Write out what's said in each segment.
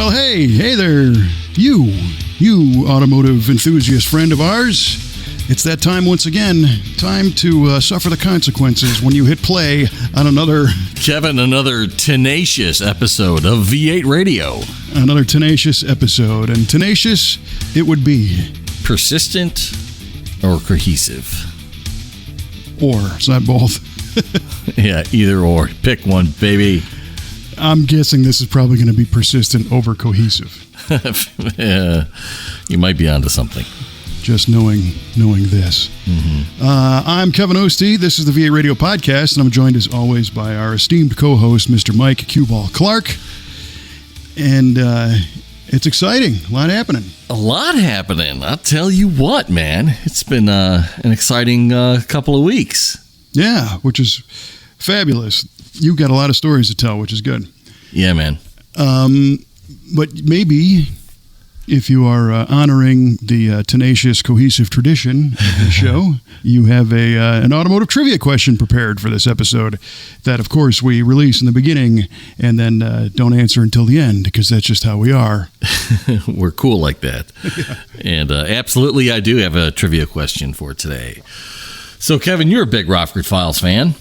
Well, hey there, you automotive enthusiast friend of ours. It's that time once again. Time to suffer the consequences when you hit play on another tenacious episode of V8 Radio. Another tenacious episode. And tenacious it would be. Persistent or cohesive? Or. It's not both. Yeah, either or. Pick one, baby. I'm guessing this is probably going to be persistent over cohesive. Yeah, you might be onto something. Just knowing this. Mm-hmm. I'm Kevin Ostie. This is the V8 Radio Podcast, and I'm joined as always by our esteemed co-host, Mr. Mike Cueball Clark. And it's exciting. A lot happening. I'll tell you what, man. It's been an exciting couple of weeks. Yeah, which is fabulous. You've got a lot of stories to tell, which is good. Yeah, man. But maybe if you are honoring the tenacious, cohesive tradition of the show, you have an automotive trivia question prepared for this episode that, of course, we release in the beginning and then don't answer until the end because that's just how we are. We're cool like that. Yeah. And absolutely, I do have a trivia question for today. So, Kevin, you're a big Rockford Files fan.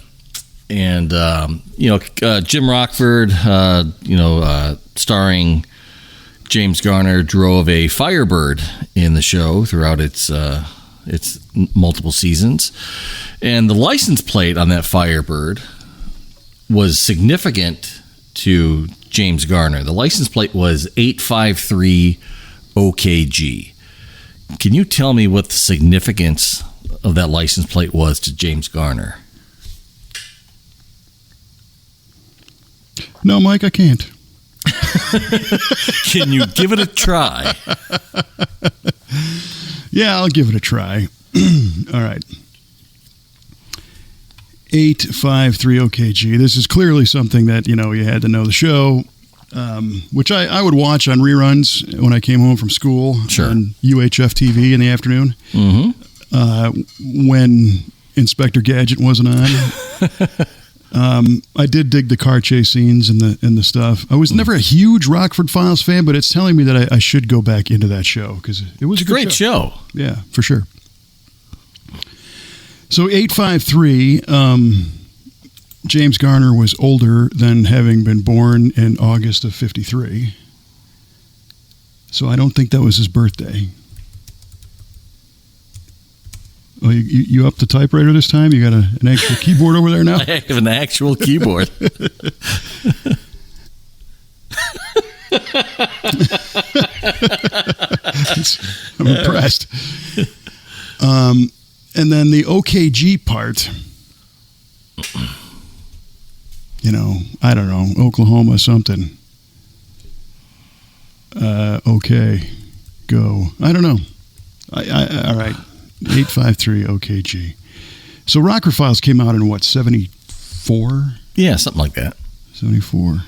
And, Jim Rockford, starring James Garner, drove a Firebird in the show throughout its multiple seasons. And the license plate on that Firebird was significant to James Garner. The license plate was 853 OKG. Can you tell me what the significance of that license plate was to James Garner? No, Mike, I can't. Can you give it a try? Yeah, I'll give it a try. All right. 853 OKG. This is clearly something that, you had to know the show, which I would watch on reruns when I came home from school. Sure. On UHF TV in the afternoon. Mm-hmm. When Inspector Gadget wasn't on. I did dig the car chase scenes and the stuff. I was never a huge Rockford Files fan, but it's telling me that I should go back into that show because it was a great show. Yeah, for sure. So 853, James Garner was older than having been born in August of 53. So I don't think that was his birthday. Oh, you up the typewriter this time? You got an actual keyboard over there now? I have an actual keyboard. I'm impressed. And then the OKG part, I don't know, Oklahoma something. Okay, go. I don't know. All right. 853 OKG. So Rockford Files came out in what, 74? Yeah, something like that. 74.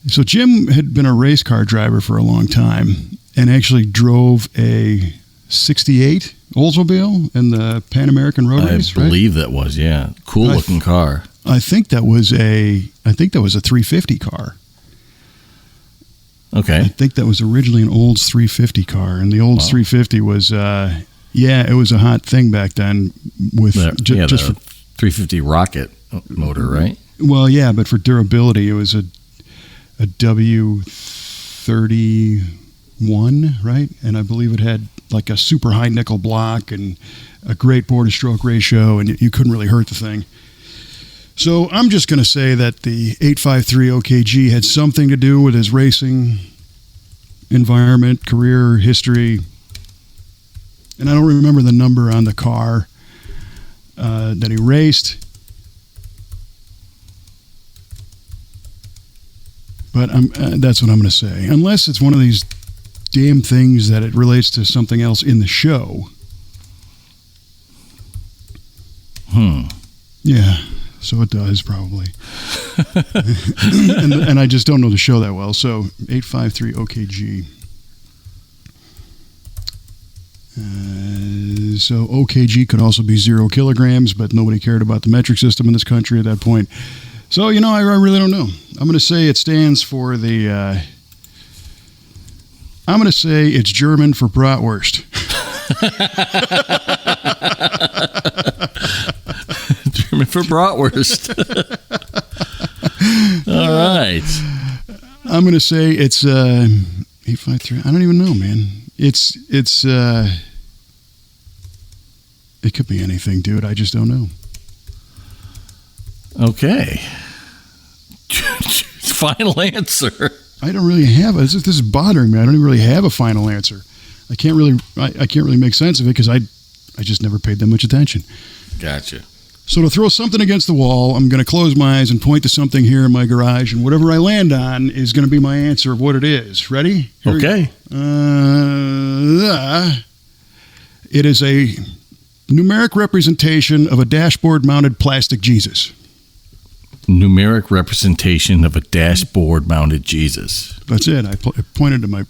So Jim had been a race car driver for a long time and actually drove a 68 Oldsmobile in the Pan American Road Race, I believe that was, yeah. Cool looking car. I think that was a 350 car. Okay. I think that was originally an Olds 350 car, and the Olds 350 was, it was a hot thing back then. With just for 350 rocket motor, right? Well, yeah, but for durability, it was a W31, right? And I believe it had like a super high nickel block and a great bore-to-stroke ratio, and you couldn't really hurt the thing. So I'm just going to say that the 853 OKG had something to do with his racing environment, career, history. And I don't remember the number on the car that he raced. But that's what I'm going to say. Unless it's one of these damn things that it relates to something else in the show. Yeah. So it does, probably. and I just don't know the show that well. So 853 OKG. So OKG could also be 0 kilograms, but nobody cared about the metric system in this country at that point. So, I really don't know. I'm going to say it stands for the... I'm going to say it's German for bratwurst. German for bratwurst. All right. I'm going to say it's 853. I don't even know, man. It's it could be anything, dude. I just don't know. Okay. Final answer. I don't really have this is bothering me. I don't even really have a final answer. I can't really make sense of it because I just never paid that much attention. Gotcha. So to throw something against the wall, I'm going to close my eyes and point to something here in my garage, and whatever I land on is going to be my answer of what it is. Ready? Here Okay. It is a numeric representation of a dashboard-mounted plastic Jesus. Numeric representation of a dashboard-mounted Jesus. That's it. I pointed to my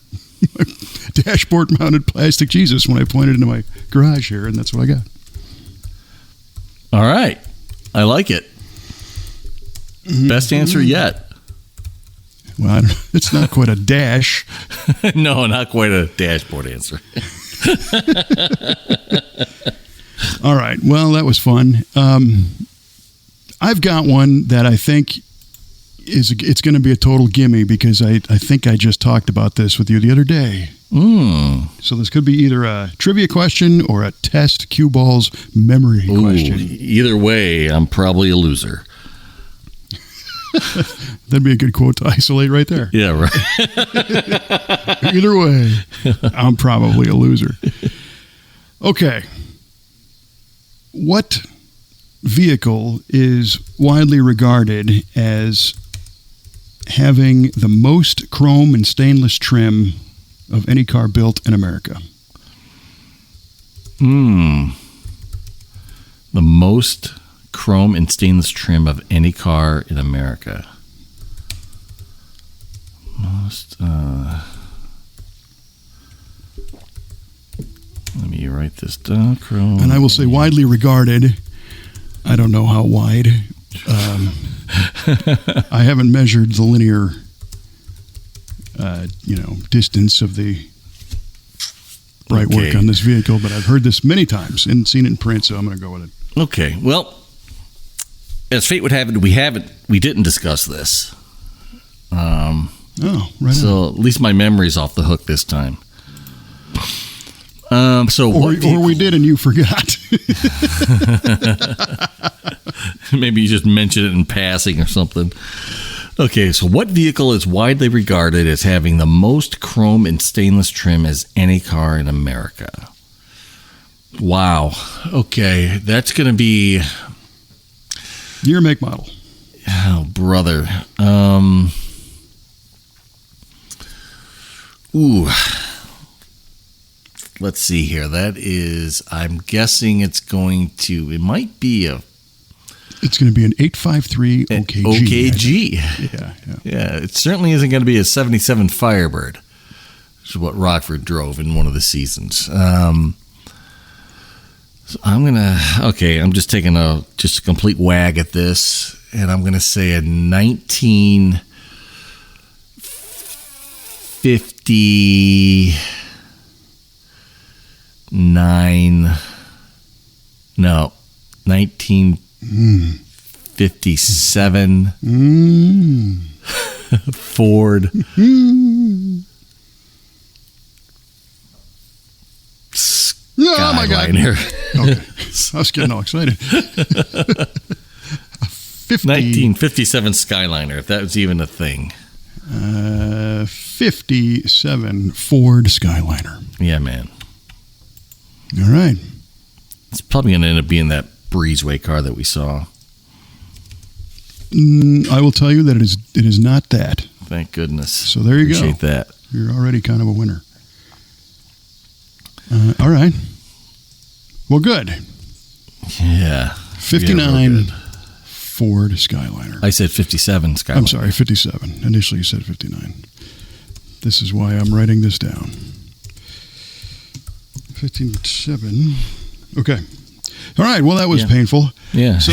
dashboard-mounted plastic Jesus when I pointed into my garage here, and that's what I got. All right. I like it. Best answer yet. Well, it's not quite a dash. No, not quite a dashboard answer. All right. Well, that was fun. I've got one that I think it's going to be a total gimme because I think I just talked about this with you the other day. So this could be either a trivia question or a test cue balls memory question. Either way, I'm probably a loser. That'd be a good quote to isolate right there. Yeah, right. Either way, I'm probably a loser. Okay. What vehicle is widely regarded as having the most chrome and stainless trim of any car built in America? The most chrome and stainless trim of any car in America. Let me write this down. Chrome. And I will say widely regarded. I don't know how wide. I haven't measured the linear, distance of the bright work on this vehicle, but I've heard this many times and seen it in print, so I'm going to go with it. Okay. Well, as fate would have it, we didn't discuss this. Right so on. at least my memory's off the hook this time. Or we did and you forgot. Maybe you just mentioned it in passing or something. Okay, so what vehicle is widely regarded as having the most chrome and stainless trim as any car in America? Wow. Okay, that's going to be... Year, make, model. Oh, brother. Let's see here. That is, I'm guessing it might be It's going to be an 853 OKG. OKG. Yeah. It certainly isn't going to be a 77 Firebird, which is what Rockford drove in one of the seasons. So I'm just taking a complete wag at this, and I'm going to say a 1957 Ford Oh my God. Skyliner. Okay. I was getting all excited. 1957 Skyliner, if that was even a thing. 57 Ford Skyliner. Yeah, man. All right. It's probably going to end up being that breezeway car that we saw. I will tell you that it is not that. Thank goodness. So there you Appreciate go. that. You're already kind of a winner. All right. Well, good. Yeah. 59 Ford Skyliner. I said 57 Skyliner. I'm sorry, 57. Initially you said 59. This is why I'm writing this down. 57. Okay. All right. Well, that was painful. Yeah. So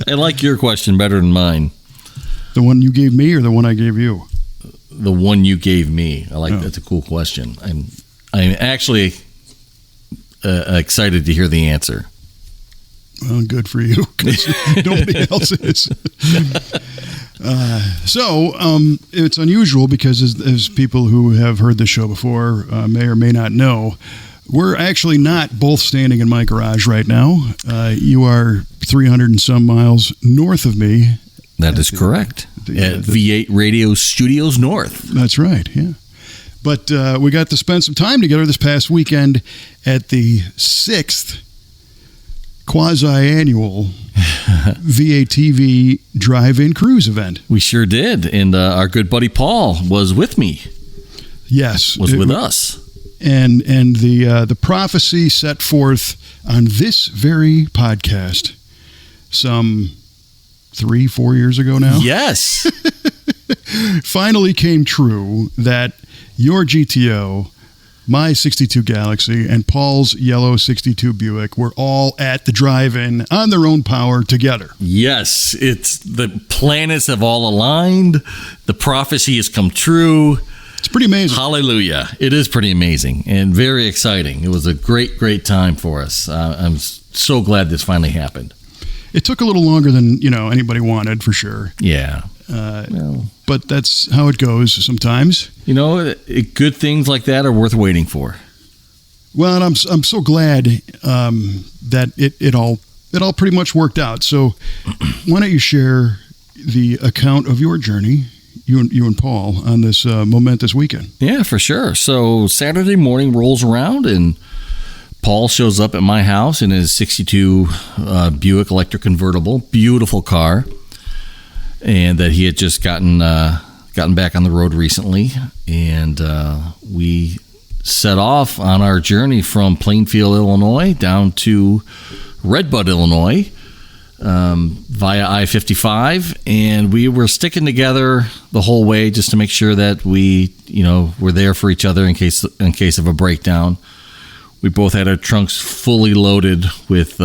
I like your question better than mine. the one you gave me or the one I gave you? The one you gave me. I like that's a cool question. I'm actually excited to hear the answer. Well, good for you, because nobody else is. So it's unusual because as people who have heard the show before may or may not know, we're actually not both standing in my garage right now. You are 300 and some miles north of me. That is correct. At V8 Radio Studios North. That's right, yeah. But we got to spend some time together this past weekend at the 6th quasi-annual V8TV drive-in cruise event. We sure did. And our good buddy Paul was with me. Yes. Was with us. And the prophecy set forth on this very podcast some 3-4 years ago now. Yes. Finally came true that your GTO, my 62 Galaxy, and Paul's yellow 62 Buick were all at the drive-in on their own power together. Yes. It's the planets have all aligned. The prophecy has come true. It's pretty amazing. Hallelujah. It is pretty amazing and very exciting. It was a great, great time for us. I'm so glad this finally happened. It took a little longer than anybody wanted, for sure. Yeah. But that's how it goes sometimes. Good things like that are worth waiting for. Well, and I'm so glad that it all pretty much worked out. So why don't you share the account of your journey, you and Paul, on this momentous weekend? Yeah, for sure. So Saturday morning rolls around and Paul shows up at my house in his 62 Buick electric convertible, beautiful car, and that he had just gotten back on the road recently. And we set off on our journey from Plainfield, Illinois, down to Redbud, Illinois, via I-55, and we were sticking together the whole way just to make sure that we, were there for each other in case of a breakdown. We both had our trunks fully loaded with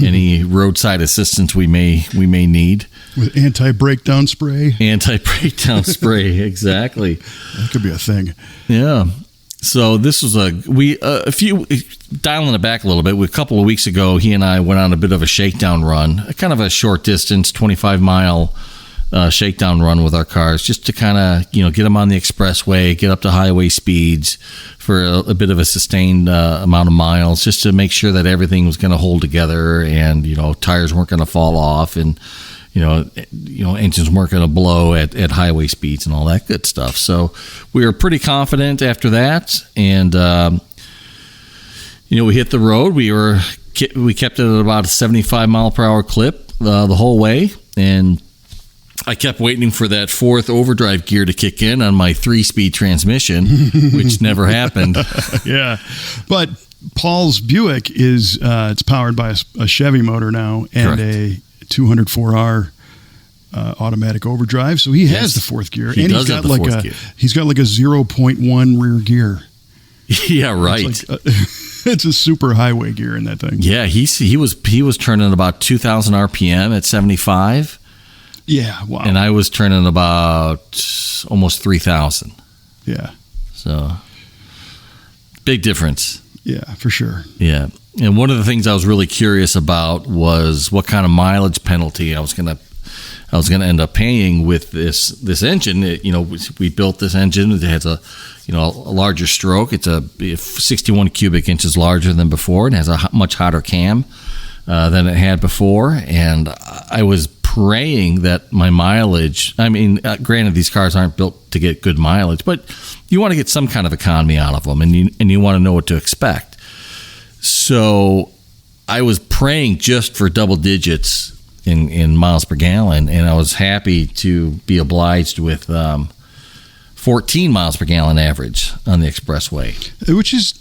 any roadside assistance we may need. With anti-breakdown spray? Anti-breakdown spray, exactly. That could be a thing. Yeah. So this was a few, dialing it back a little bit, a couple of weeks ago, he and I went on a bit of a shakedown run, kind of a short distance, 25-mile shakedown run with our cars, just to kind of, get them on the expressway, get up to highway speeds for a bit of a sustained amount of miles, just to make sure that everything was going to hold together and, tires weren't going to fall off and, engines weren't going to blow at highway speeds and all that good stuff. So we were pretty confident after that. And, we hit the road. We kept it at about a 75 mile per hour clip the whole way. And I kept waiting for that fourth overdrive gear to kick in on my 3-speed transmission, which never happened. Yeah. But Paul's Buick is it's powered by a Chevy motor now and Correct. a 204R automatic overdrive, so he has the fourth gear, He and does have the fourth gear. He's got like a 0.1 rear gear. Yeah, right. It's a super highway gear in that thing. Yeah, he was turning about 2,000 RPM at 75. Yeah, wow. And I was turning about almost 3,000. Yeah. So big difference. Yeah, for sure. Yeah. And one of the things I was really curious about was what kind of mileage penalty I was going to end up paying with this engine. We built this engine. It has a larger stroke. It's a 61 cubic inches larger than before. It has a much hotter cam than it had before. And I was praying that my mileage, granted these cars aren't built to get good mileage, but you want to get some kind of economy out of them, and you want to know what to expect. So I was praying just for double digits in miles per gallon, and I was happy to be obliged with 14 miles per gallon average on the expressway. Which is,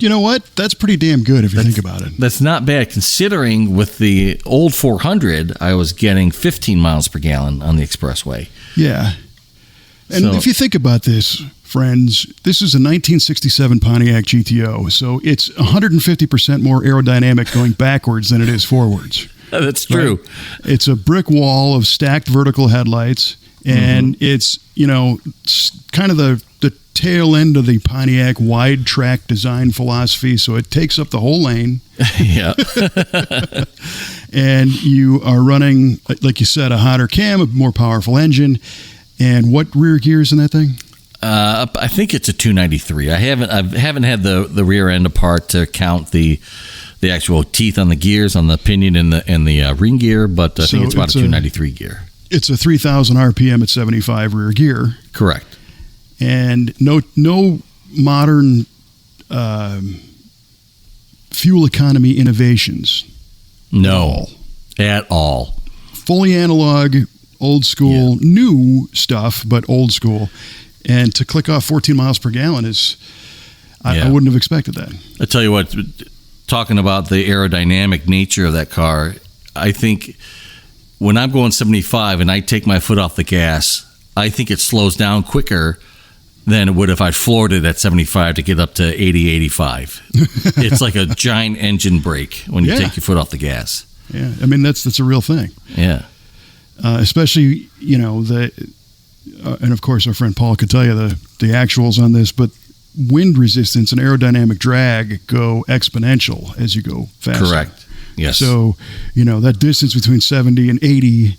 that's pretty damn good if you think about it. That's not bad, considering with the old 400, I was getting 15 miles per gallon on the expressway. Yeah. And if you think about this, friends, this is a 1967 Pontiac GTO, so it's 150% more aerodynamic going backwards than it is forwards. That's true. Right? It's a brick wall of stacked vertical headlights, and it's, kind of the tail end of the Pontiac wide track design philosophy, so it takes up the whole lane. Yeah. And you are running, like you said, a hotter cam, a more powerful engine. And what rear gears in that thing? I think it's a 293. I haven't had the rear end apart to count the actual teeth on the gears, on the pinion and the ring gear, but I think it's about a 293 gear. It's a 3,000 RPM at 75 rear gear. Correct. And no modern fuel economy innovations. No, at all. Fully analog, old school, new stuff, but old school. And to click off 14 miles per gallon is, I wouldn't have expected that. I tell you what, talking about the aerodynamic nature of that car, I think when I'm going 75 and I take my foot off the gas, I think it slows down quicker than it would if I floored it at 75 to get up to 80, 85. It's like a giant engine brake when you take your foot off the gas. Yeah, I mean, that's a real thing. Yeah. Especially, and of course our friend Paul could tell you the actuals on this, but wind resistance and aerodynamic drag go exponential as you go faster. Correct. Yes. So, that distance between 70 and 80,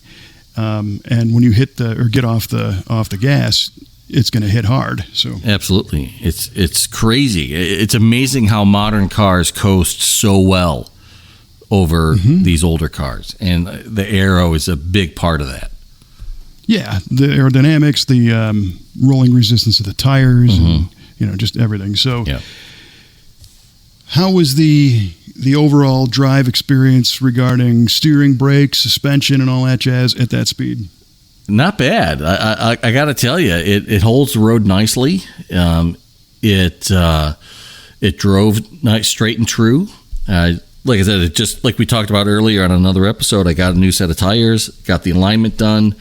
and when you hit get off the gas, it's going to hit hard. So absolutely, it's crazy. It's amazing how modern cars coast so well over these older cars, and the aero is a big part of that. Yeah, the aerodynamics, the rolling resistance of the tires, and just everything. So, how was the overall drive experience regarding steering, brakes, suspension, and all that jazz at that speed? Not bad. I got to tell you, it holds the road nicely. It drove nice, straight and true. Like I said, it just like we talked about earlier on another episode. I got a new set of tires, got the alignment done.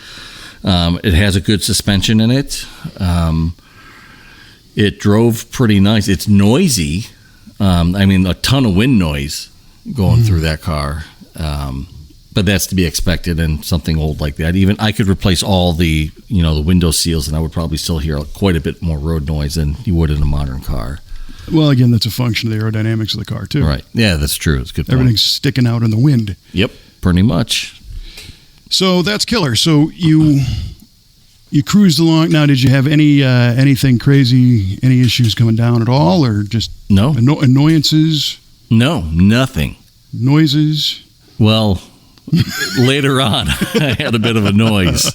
It has a good suspension in it. It drove pretty nice. It's noisy. A ton of wind noise going through that car. But that's to be expected in something old like that. Even I could replace all the window seals, and I would probably still hear quite a bit more road noise than you would in a modern car. Well, again, that's a function of the aerodynamics of the car too. Right? Yeah, that's true. It's a good point. Everything's sticking out in the wind. Yep, pretty much. So that's killer. So you cruised along. Now, did you have anything crazy, any issues coming down at all, or just no annoyances? No, nothing. Noises? Well, later on, I had a bit of a noise.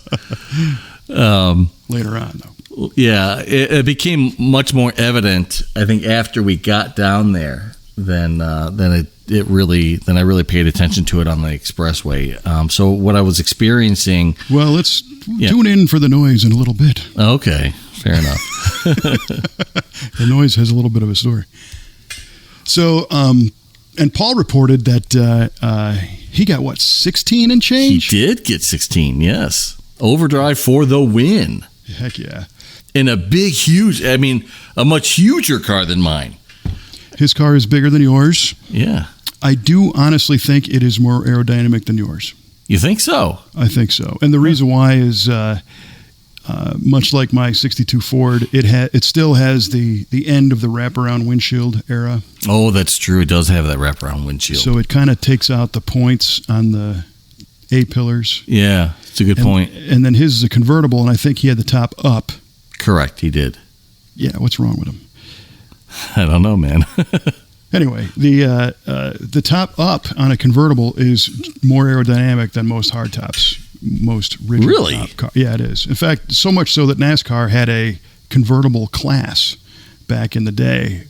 Later on, though. Yeah, it became much more evident, I think, after we got down there than I really paid attention to it on the expressway. So what I was experiencing. Well, let's tune in for the noise in a little bit. Okay, fair enough. The noise has a little bit of a story. So, and Paul reported that he got 16 and change. He did get 16. Yes, overdrive for the win. Heck yeah. In a a much huger car than mine. His car is bigger than yours. Yeah. I do honestly think it is more aerodynamic than yours. You think so? I think so. And the reason why is much like my 62 Ford, it still has the end of the wraparound windshield era. Oh, that's true. It does have that wraparound windshield. So it kind of takes out the points on the A-pillars. Yeah, it's a good point. And then his is a convertible, and I think he had the top up. Correct, he did. Yeah, what's wrong with him? I don't know, man. Anyway, the top up on a convertible is more aerodynamic than most hardtops, most rigid top car. Yeah, it is. In fact, so much so that NASCAR had a convertible class back in the day.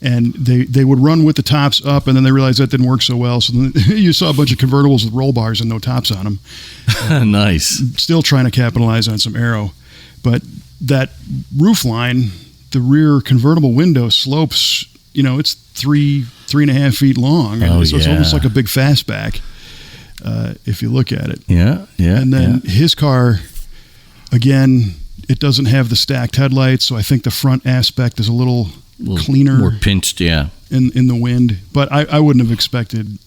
And they would run with the tops up, and then they realized that didn't work so well. So then you saw a bunch of convertibles with roll bars and no tops on them. Nice. Still trying to capitalize on some aero. But that roof line, the rear convertible window slopes, it's 3.5 feet long. And so it's almost like a big fastback if you look at it. Yeah. And then his car, again, It doesn't have the stacked headlights, so I think the front aspect is a little cleaner, more pinched, yeah, in the wind. But I wouldn't have expected,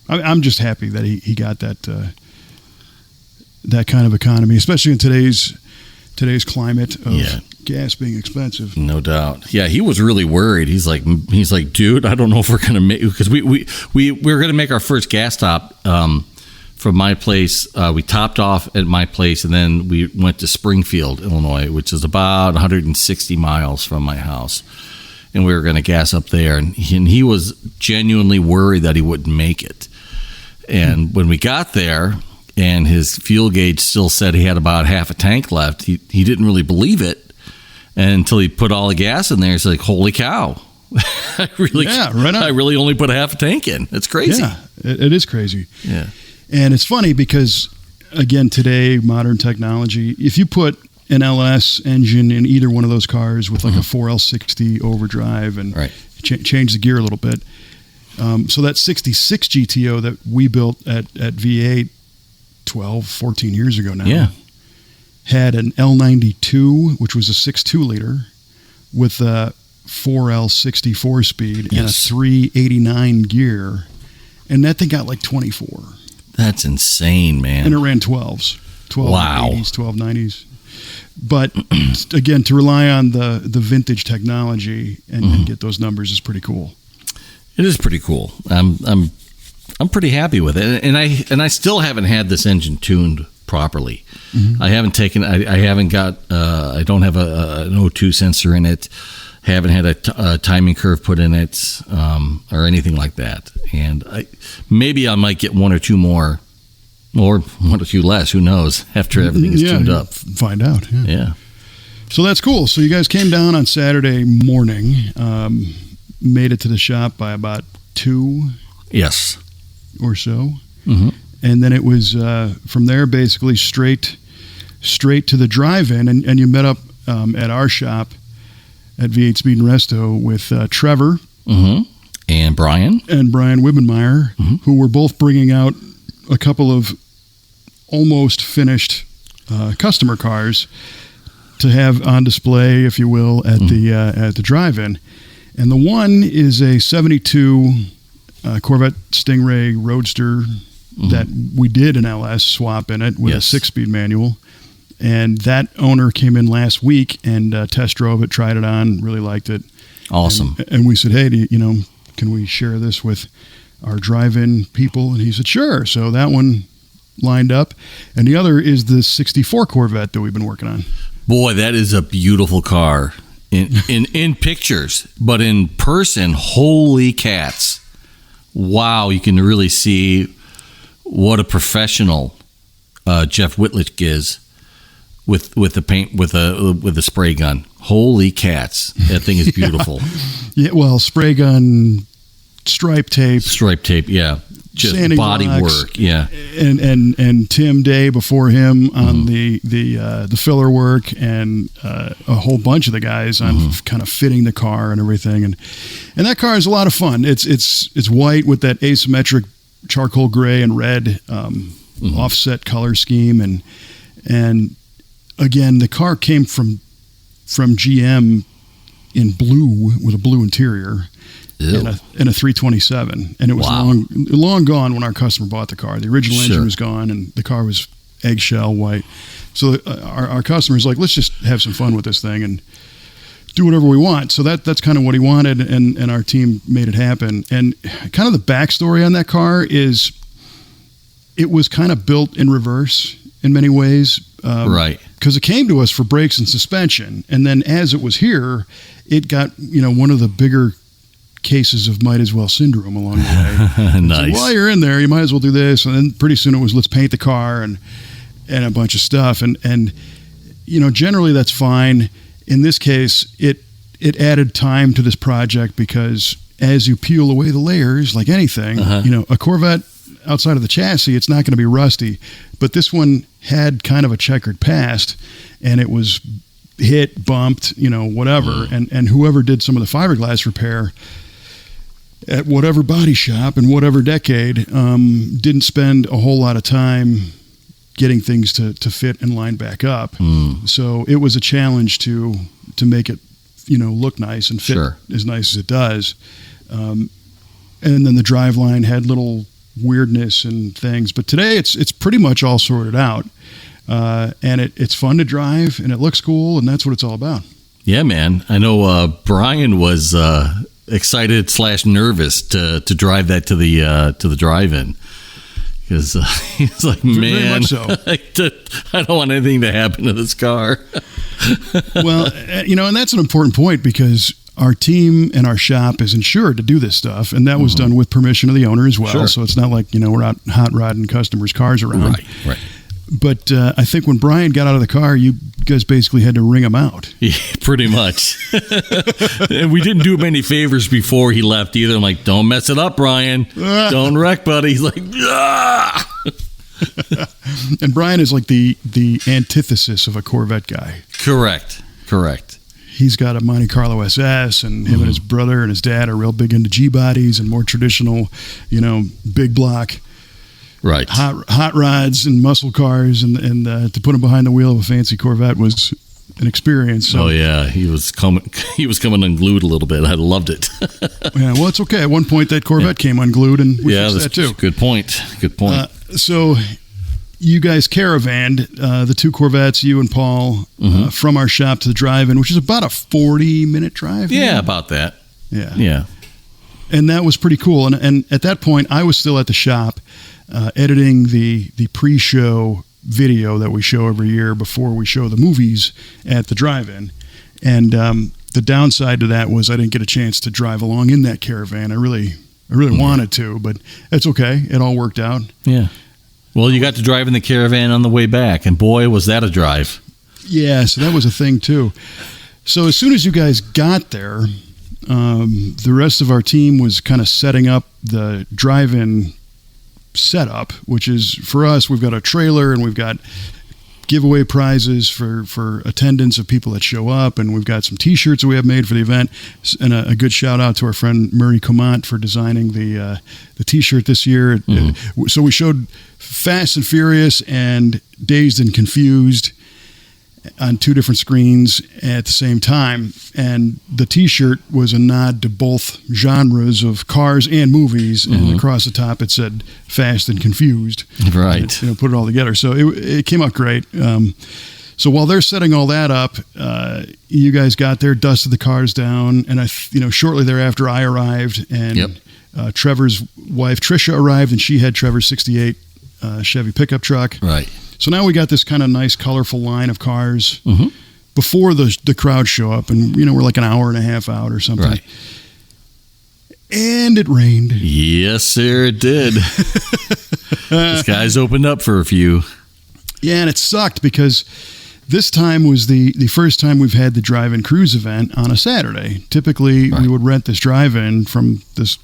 I'm just happy that he got that that kind of economy, especially in today's climate of gas being expensive. No doubt. Yeah, he was really worried. He's like, dude, I don't know if we're gonna make, because we're gonna make our first gas stop from my place. We topped off at my place, and then we went to Springfield, Illinois, which is about 160 miles from my house. And we were going to gas up there. And he was genuinely worried that he wouldn't make it. And when we got there and his fuel gauge still said he had about half a tank left, he didn't really believe it until he put all the gas in there. He's like, holy cow. I really only put a half a tank in. That's crazy. Yeah, it is crazy. Yeah. And it's funny because, again, today, modern technology, if you put an LS engine in either one of those cars with like a 4L60 overdrive and change the gear a little bit. So that 66 GTO that we built at V8 14 years ago now had an L92, which was a 6.2 liter with a 4L60 4-speed and a 389 gear. And that thing got like 24. That's insane, man. And it ran 12s. 1280s, 1290s. But again, to rely on the vintage technology and get those numbers is pretty cool. It is pretty cool. I'm pretty happy with it, and I still haven't had this engine tuned properly. I haven't taken. I haven't got. I don't have an O2 sensor in it. Haven't had a timing curve put in it or anything like that. And maybe I might get one or two more, or one or two less. Who knows? After everything is tuned up, find out. Yeah. So that's cool. So you guys came down on Saturday morning, made it to the shop by about 2. Yes. Or so, and then it was from there basically straight to the drive-in, and you met up at our shop at V8 Speed and Resto with Trevor and Brian Wibbenmeyer, who were both bringing out a couple of almost finished customer cars to have on display, if you will, at the drive-in. And the one is a 72 Corvette Stingray Roadster that we did an LS swap in it with a 6-speed manual. And that owner came in last week and test drove it, tried it on, really liked it. Awesome. And we said, hey, can we share this with our drive-in people? And he said, sure. So that one lined up. And the other is the 64 Corvette that we've been working on. Boy, that is a beautiful car in pictures, but in person, holy cats. Wow, you can really see what a professional Jeff Whitlick is with the paint with a spray gun. Holy cats, that thing is beautiful. Yeah, well, spray gun, stripe tape, yeah, just sanding body blocks, work, yeah, and Tim Day before him on the filler work, and a whole bunch of the guys on kind of fitting the car and everything, and that car is a lot of fun. It's white with that asymmetric charcoal gray and red offset color scheme, and again, the car came from GM in blue with a blue interior. And a 327, and it was long gone when our customer bought the car. The original engine was gone, and the car was eggshell white. So our customer's like, let's just have some fun with this thing and do whatever we want. So that's kind of what he wanted, and our team made it happen. And kind of the backstory on that car is it was kind of built in reverse in many ways. Right. Because it came to us for brakes and suspension, and then as it was here, it got one of the bigger cases of might as well syndrome along the way. Nice. So while you're in there, you might as well do this, and then pretty soon it was let's paint the car and a bunch of stuff, and generally that's fine. In this case, it added time to this project because as you peel away the layers, like anything, a Corvette outside of the chassis, it's not going to be rusty, but this one had kind of a checkered past, and it was hit, bumped, whatever, and whoever did some of the fiberglass repair at whatever body shop in whatever decade didn't spend a whole lot of time getting things to fit and line back up. So it was a challenge to make it, look nice and fit as nice as it does. And then the driveline had little weirdness and things, but today it's pretty much all sorted out. And it's fun to drive, and it looks cool, and that's what it's all about. Yeah, man. I know Brian was excited / nervous to drive that to the drive-in. Because he's like, man, so. I don't want anything to happen to this car. Well, and that's an important point, because our team and our shop is insured to do this stuff, and that was done with permission of the owner as well. Sure. So it's not like, we're out hot rodding customers' cars around. Right. But I think when Brian got out of the car, you guys basically had to ring him out. Yeah, pretty much. And we didn't do him any favors before he left either. I'm like, don't mess it up, Brian. Don't wreck, buddy. He's like, ah! And Brian is like the antithesis of a Corvette guy. Correct. He's got a Monte Carlo SS, and him and his brother and his dad are real big into G-bodies and more traditional, big block. Right. Hot rods and muscle cars, and to put him behind the wheel of a fancy Corvette was an experience. So. Oh yeah, he was coming unglued a little bit. I loved it. Yeah, well, it's okay. At one point, that Corvette came unglued, and we fixed that too. Good point. So you guys caravanned the two Corvettes, you and Paul, from our shop to the drive-in, which is about a 40-minute drive. Yeah, about that. Yeah. And that was pretty cool. And at that point, I was still at the shop editing the pre-show video that we show every year before we show the movies at the drive-in. And the downside to that was I didn't get a chance to drive along in that caravan. I really wanted to, but that's okay. It all worked out. Yeah. Well, you got to drive in the caravan on the way back, and boy, was that a drive. Yeah, so that was a thing too. So as soon as you guys got there, the rest of our team was kind of setting up the drive-in setup, which is, for us, we've got a trailer and we've got giveaway prizes for attendance of people that show up, and we've got some t-shirts that we have made for the event, and a good shout out to our friend Murray Comant for designing the t-shirt this year. So we showed Fast and Furious and Dazed and Confused on two different screens at the same time, and the t-shirt was a nod to both genres of cars and movies, and across the top it said Fast and Confused, right? And put it all together, so it came out great. So while they're setting all that up, you guys got there, dusted the cars down, and shortly thereafter I arrived, and Trevor's wife Trisha arrived, and she had Trevor's '68 Chevy pickup truck, right? So now we got this kind of nice, colorful line of cars before the crowd show up, and we're like an hour and a half out or something. Right. And it rained. Yes, sir, it did. The skies opened up for a few. Yeah, and it sucked because this time was the first time we've had the drive-in cruise event on a Saturday. Typically, we would rent this drive-in from this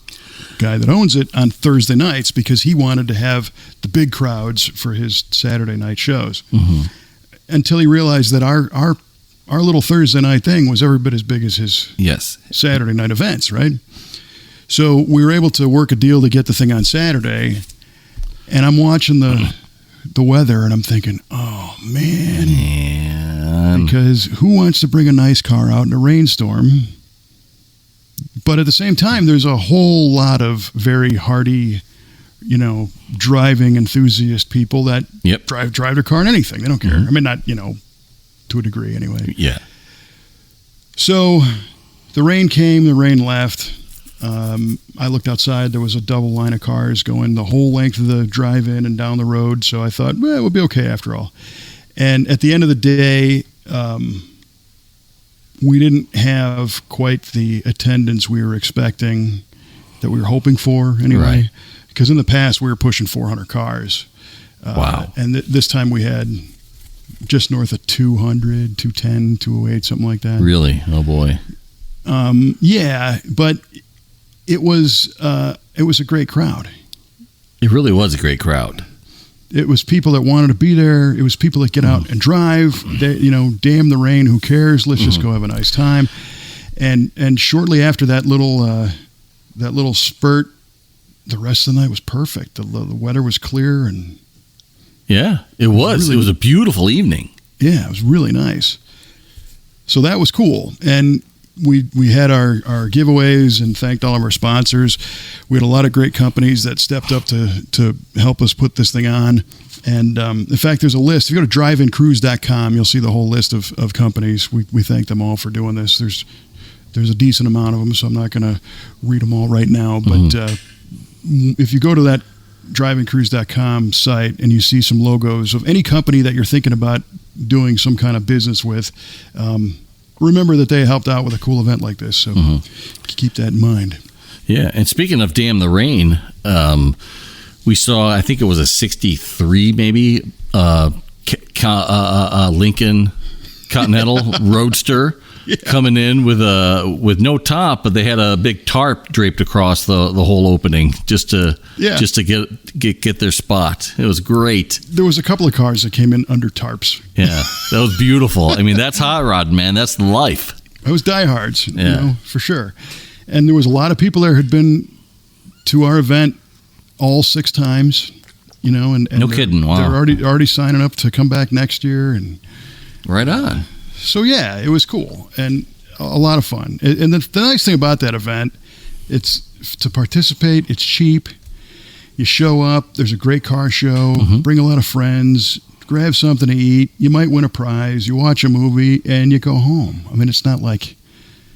guy that owns it on Thursday nights because he wanted to have the big crowds for his Saturday night shows. Until he realized that our little Thursday night thing was every bit as big as his Saturday night events, right? So we were able to work a deal to get the thing on Saturday, and I'm watching the weather and I'm thinking, oh man, because who wants to bring a nice car out in a rainstorm? But at the same time, there's a whole lot of very hardy, driving enthusiast people that drive their car in anything. They don't care. I mean, not, to a degree anyway. Yeah. So the rain came, the rain left. I looked outside. There was a double line of cars going the whole length of the drive-in and down the road. So I thought, well, we'll be okay after all. And at the end of the day, we didn't have quite the attendance we were expecting, that we were hoping for anyway. Right. Because in the past, we were pushing 400 cars. Wow. And this time we had just north of 200, 210, 208, something like that. Really? Oh, boy. Yeah, but it was a great crowd. It really was a great crowd. It was people that wanted to be there. It was people that get out and drive. They, damn the rain, who cares? Let's just go have a nice time. And shortly after that little spurt, the rest of the night was perfect. The weather was clear, and Yeah, it was. It was a beautiful evening. Yeah, it was really nice. So that was cool. And we had our giveaways and thanked all of our sponsors. We had a lot of great companies that stepped up to help us put this thing on. And in fact, there's a list. If you go to driveincruise.com, you'll see the whole list of companies. We thank them all for doing this. There's a decent amount of them, so I'm not going to read them all right now. But if you go to that driveincruise.com site and you see some logos of any company that you're thinking about doing some kind of business with, remember that they helped out with a cool event like this. So keep that in mind. Yeah, and speaking of Damn the Rain, we saw, I think it was a 63 maybe, Lincoln Continental Roadster coming in with no top, but they had a big tarp draped across the whole opening just to get their spot. It was great. There was a couple of cars that came in under tarps. Yeah, that was beautiful. I mean, that's hot rod, man. That's the life. It was diehards, for sure. And there was a lot of people there who had been to our event all 6 times, and no kidding. Wow. They're already signing up to come back next year. And right on. So yeah, it was cool and a lot of fun. And the nice thing about that event, it's to participate. It's cheap. You show up. There's a great car show. Bring a lot of friends. Grab something to eat. You might win a prize. You watch a movie and you go home. I mean, it's not like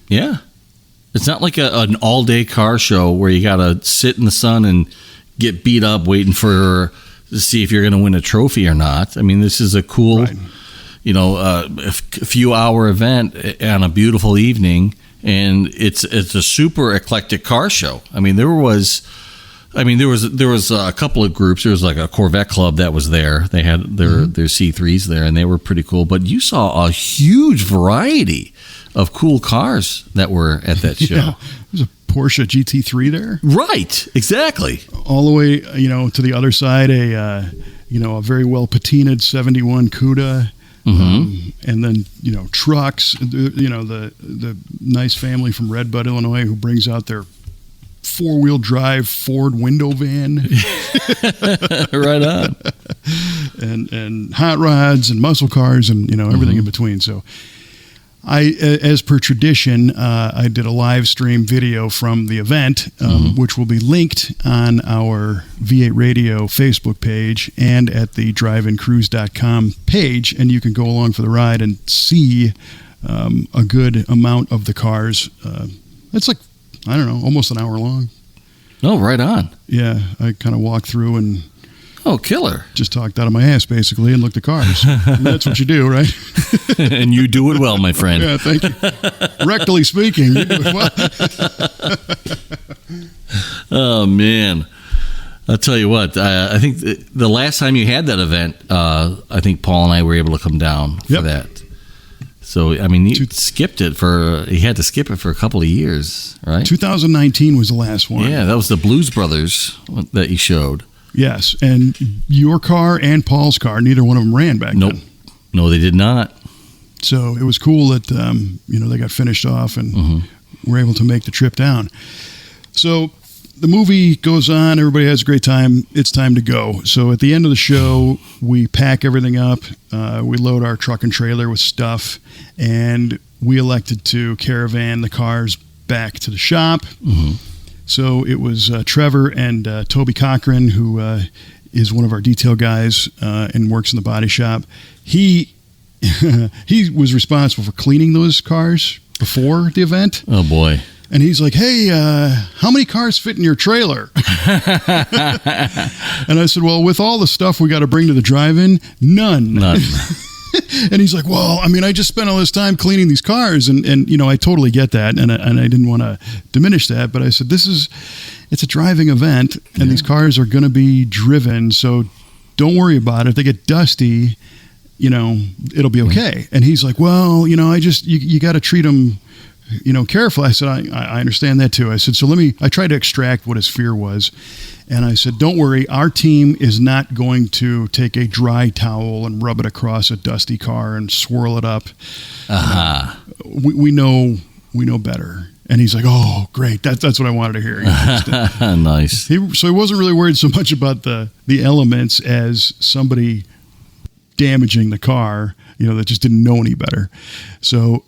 it's not like an all-day car show where you got to sit in the sun and get beat up waiting to see if you're going to win a trophy or not. I mean, this is a cool. Right. A few hour event on a beautiful evening, and it's a super eclectic car show. I mean, there was a couple of groups. There was like a Corvette club that was there. They had their C3s there, and they were pretty cool. But you saw a huge variety of cool cars that were at that show. Yeah. There's a Porsche GT3 there. Right, exactly. All the way, to the other side, a very well patinaed 71 Cuda. And then trucks, the nice family from Red Bud, Illinois, who brings out their 4-wheel drive Ford window van. Right on. and hot rods and muscle cars and everything in between. So as per tradition, I did a live stream video from the event, which will be linked on our V8 Radio Facebook page and at the driveincruise.com page. And you can go along for the ride and see a good amount of the cars. It's like, I don't know, almost an hour long. Oh, right on. Yeah, I kind of walked through and killer. Just talked out of my ass, basically, and looked at cars. And that's what you do, right? And you do it well, my friend. Yeah, thank you. Rectally speaking, you do it well. Oh, man. I'll tell you what, I think the last time you had that event, I think Paul and I were able to come down for that. So, I mean, you had to skip it for a couple of years, right? 2019 was the last one. Yeah, that was the Blues Brothers that you showed. Yes, and your car and Paul's car, neither one of them ran back then. No, they did not. So it was cool that they got finished off and were able to make the trip down. So the movie goes on. Everybody has a great time. It's time to go. So at the end of the show, we pack everything up. We load our truck and trailer with stuff, and we elected to caravan the cars back to the shop. So it was Trevor and Toby Cochran, who is one of our detail guys and works in the body shop. He was responsible for cleaning those cars before the event. Oh, boy. And he's like, hey, how many cars fit in your trailer? And I said, well, with all the stuff we got to bring to the drive-in, none. And he's like, well, I mean, I just spent all this time cleaning these cars. And I totally get that. And I didn't want to diminish that. But I said, it's a driving event, and these cars are going to be driven. So don't worry about it. If they get dusty, it'll be okay. And he's like, well, you got to treat them careful. I said, I understand that too. I said, so I tried to extract what his fear was. And I said, don't worry, our team is not going to take a dry towel and rub it across a dusty car and swirl it up. We know better. And he's like, "Oh, great! That's what I wanted to hear." Nice. So he wasn't really worried so much about the elements as somebody damaging the car, that just didn't know any better. So,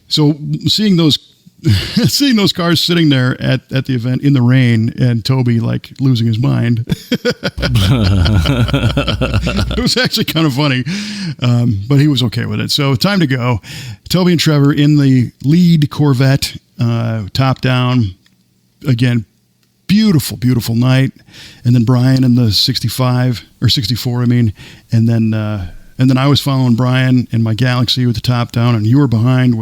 seeing those cars sitting there at the event in the rain, and Toby like losing his mind, it was actually kind of funny, but he was okay with it. So time to go. Toby and Trevor in the lead Corvette, top down. Again, beautiful, beautiful night. And then Brian in the 65 or 64, and then I was following Brian in my Galaxy with the top down, and you were behind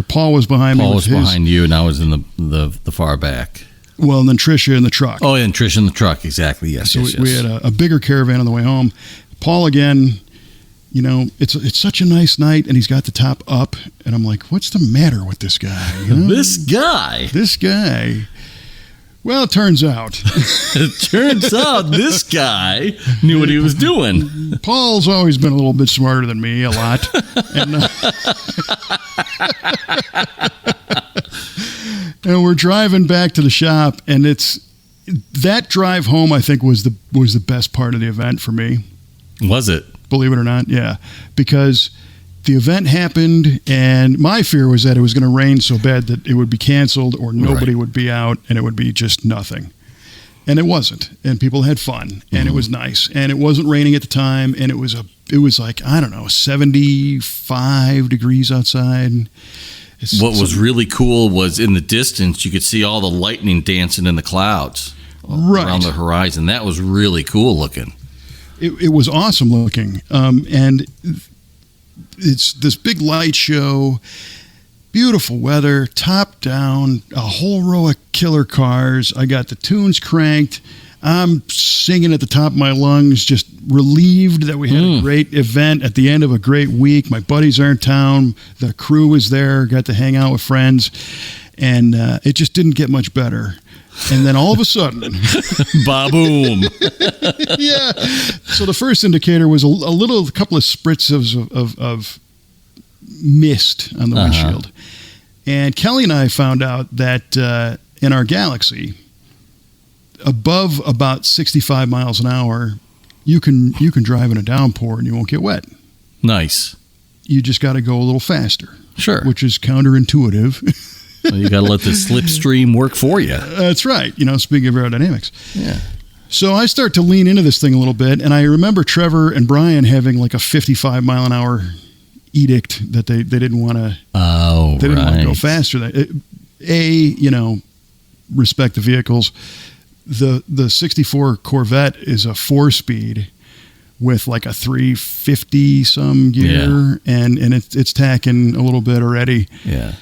Paul was behind me. Paul was behind you, and I was in the far back. Well, and then Tricia in the truck. Oh, and Tricia in the truck, exactly. Yes, so yes. We had a bigger Caravan on the way home. Paul again, it's such a nice night, and he's got the top up, and I'm like, what's the matter with this guy? This guy. Well, it turns out this guy knew what he was doing. Paul's always been a little bit smarter than me, a lot. And we're driving back to the shop, and that drive home, I think, was the best part of the event for me. Was it? Believe it or not, yeah. Because the event happened, and my fear was that it was going to rain so bad that it would be canceled or nobody would be out, and it would be just nothing. And it wasn't. And people had fun, and it was nice. And it wasn't raining at the time, and it was like, I don't know, 75 degrees outside. What was really cool was in the distance, you could see all the lightning dancing in the clouds around the horizon. That was really cool looking. It was awesome looking. And it's this big light show, beautiful weather, top down, a whole row of killer cars. I got the tunes cranked. I'm singing at the top of my lungs, just relieved that we had a great event at the end of a great week. My buddies are in town. The crew was there, got to hang out with friends, and it just didn't get much better. And then all of a sudden, ba-boom. Yeah. So the first indicator was a couple of spritz of mist on the windshield. And Kelly and I found out that in our Galaxy, above about 65 miles an hour, you can drive in a downpour and you won't get wet. Nice. You just got to go a little faster. Sure. Which is counterintuitive. Well, you got to let the slipstream work for you. That's right. Speaking of aerodynamics. Yeah. So I start to lean into this thing a little bit, and I remember Trevor and Brian having like a 55 mile an hour edict that they didn't want to. Oh, they didn't want to go faster. Respect the vehicles. The 64 Corvette is a 4-speed with like a 350 some gear, and it's tacking a little bit already. Yeah.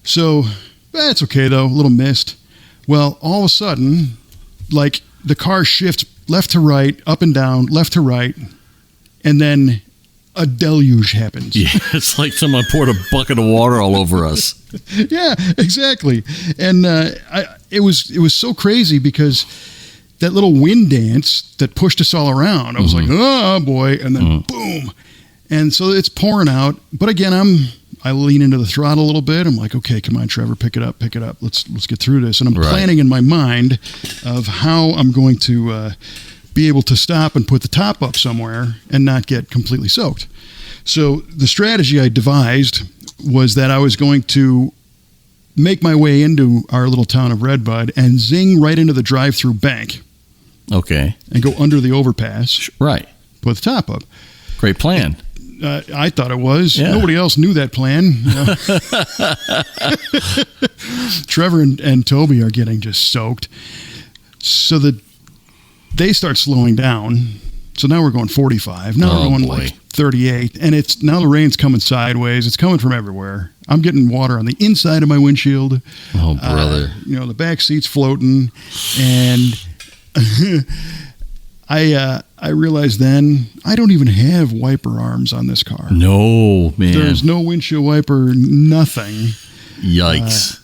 So that's okay though, a little mist. Well, all of a sudden, like the car shifts left to right, up and down, left to right, and then a deluge happens. Yeah, it's like someone poured a bucket of water all over us. Yeah, exactly. And it was so crazy because that little wind dance that pushed us all around, I was like, oh boy, and then boom. And so it's pouring out. But again, I lean into the throttle a little bit. I'm like, okay, come on, Trevor, pick it up. Let's get through this. And I'm planning in my mind of how I'm going to be able to stop and put the top up somewhere and not get completely soaked. So the strategy I devised was that I was going to make my way into our little town of Redbud and zing right into the drive-through bank. Okay. And go under the overpass. Right. Put the top up. Great plan. I thought it was. Yeah. Nobody else knew that plan. Trevor and Toby are getting just soaked. So they start slowing down. So now we're going 45. Now we're going like 38. And now the rain's coming sideways. It's coming from everywhere. I'm getting water on the inside of my windshield. Oh, brother. The back seat's floating. And I realized then I don't even have wiper arms on this car. No, man. There's no windshield wiper, nothing. Yikes.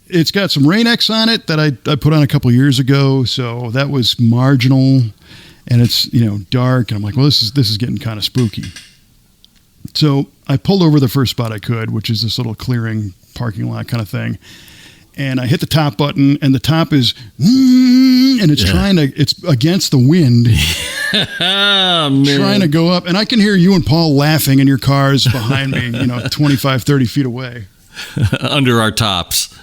It's got some Rain-X on it that I put on a couple years ago, so that was marginal. And it's dark, and I'm like, well, this is getting kind of spooky. So I pulled over the first spot I could, which is this little clearing parking lot kind of thing. And I hit the top button, and the top is, and it's it's against the wind, trying to go up. And I can hear you and Paul laughing in your cars behind me, 25, 30 feet away. Under our tops.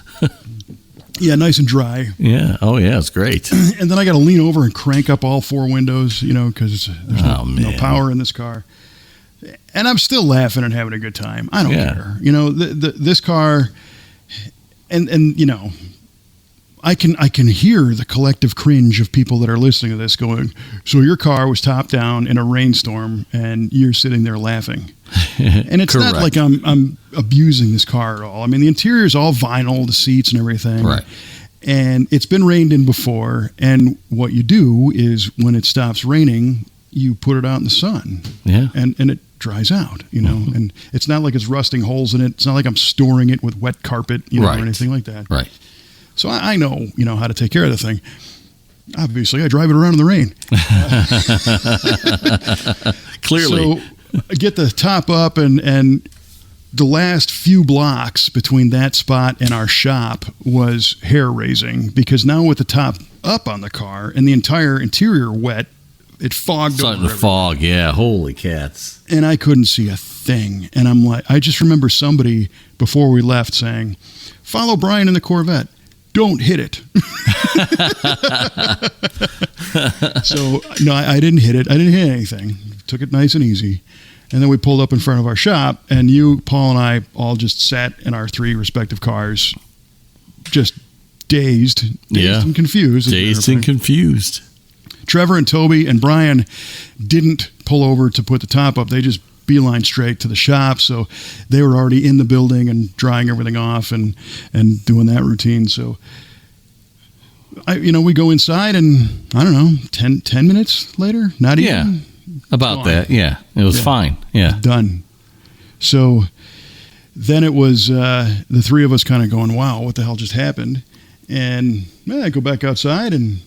Yeah, nice and dry. Yeah. Oh, yeah, it's great. And then I got to lean over and crank up all 4 windows, because there's no power in this car. And I'm still laughing and having a good time. I don't care. This car... And I can hear the collective cringe of people that are listening to this going, so your car was top down in a rainstorm and you're sitting there laughing. And it's not like I'm abusing this car at all. I mean, the interior is all vinyl, the seats and everything. Right. And it's been rained in before. And what you do is when it stops raining, you put it out in the sun. Yeah. And it dries out, and it's not like it's rusting holes in it. It's not like I'm storing it with wet carpet, or anything like that. Right. So I know, how to take care of the thing. Obviously, I drive it around in the rain. Clearly. So I get the top up, and the last few blocks between that spot and our shop was hair-raising, because now with the top up on the car and the entire interior wet, it fogged over everything. Fog, yeah. Holy cats. And I couldn't see a thing. And I'm like, I just remember somebody before we left saying, follow Brian in the Corvette. Don't hit it. So, no, I didn't hit it. I didn't hit anything. Took it nice and easy. And then we pulled up in front of our shop, and you, Paul, and I all just sat in our 3 respective cars, just dazed and confused. Dazed and confused. Trevor and Toby and Brian didn't pull over to put the top up. They just beeline straight to the shop. So they were already in the building and drying everything off and doing that routine. So, we go inside, and I don't know, 10 minutes later, not even. Yeah, about that. Yeah, it was fine. Yeah. Done. So then it was the 3 of us kind of going, wow, what the hell just happened? And I go back outside and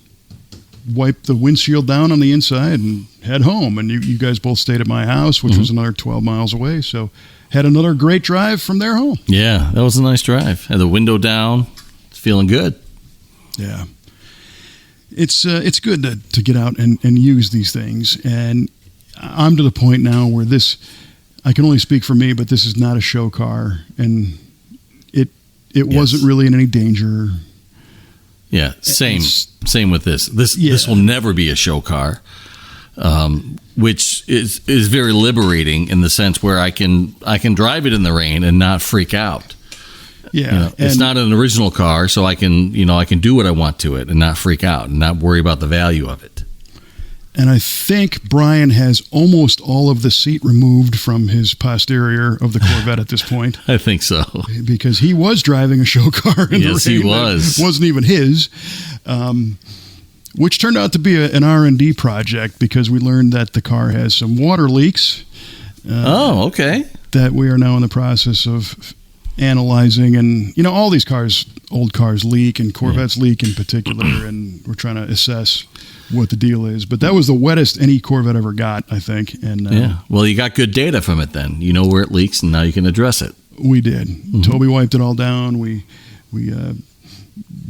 wipe the windshield down on the inside and head home. And you guys both stayed at my house, which was another 12 miles away. So had another great drive from there home. Yeah, that was a nice drive. Had the window down. It's feeling good. Yeah. It's good to get out and use these things. And I'm to the point now where I can only speak for me, but this is not a show car. And it wasn't really in any danger. Yeah, same with this. This will never be a show car, which is very liberating in the sense where I can drive it in the rain and not freak out. Yeah, it's not an original car, so I can do what I want to it and not freak out and not worry about the value of it. And I think Brian has almost all of the seat removed from his posterior of the Corvette at this point. I think so. Because he was driving a show car in the rain. Yes, he was. It wasn't even his, which turned out to be an R&D project because we learned that the car has some water leaks. Okay. That we are now in the process of analyzing. And, all these old cars leak, and Corvettes leak in particular, and we're trying to assess what the deal is. But that was the wettest any Corvette ever got, I think. And well, you got good data from it then. You know where it leaks, and now you can address it. We did. Toby wiped it all down. We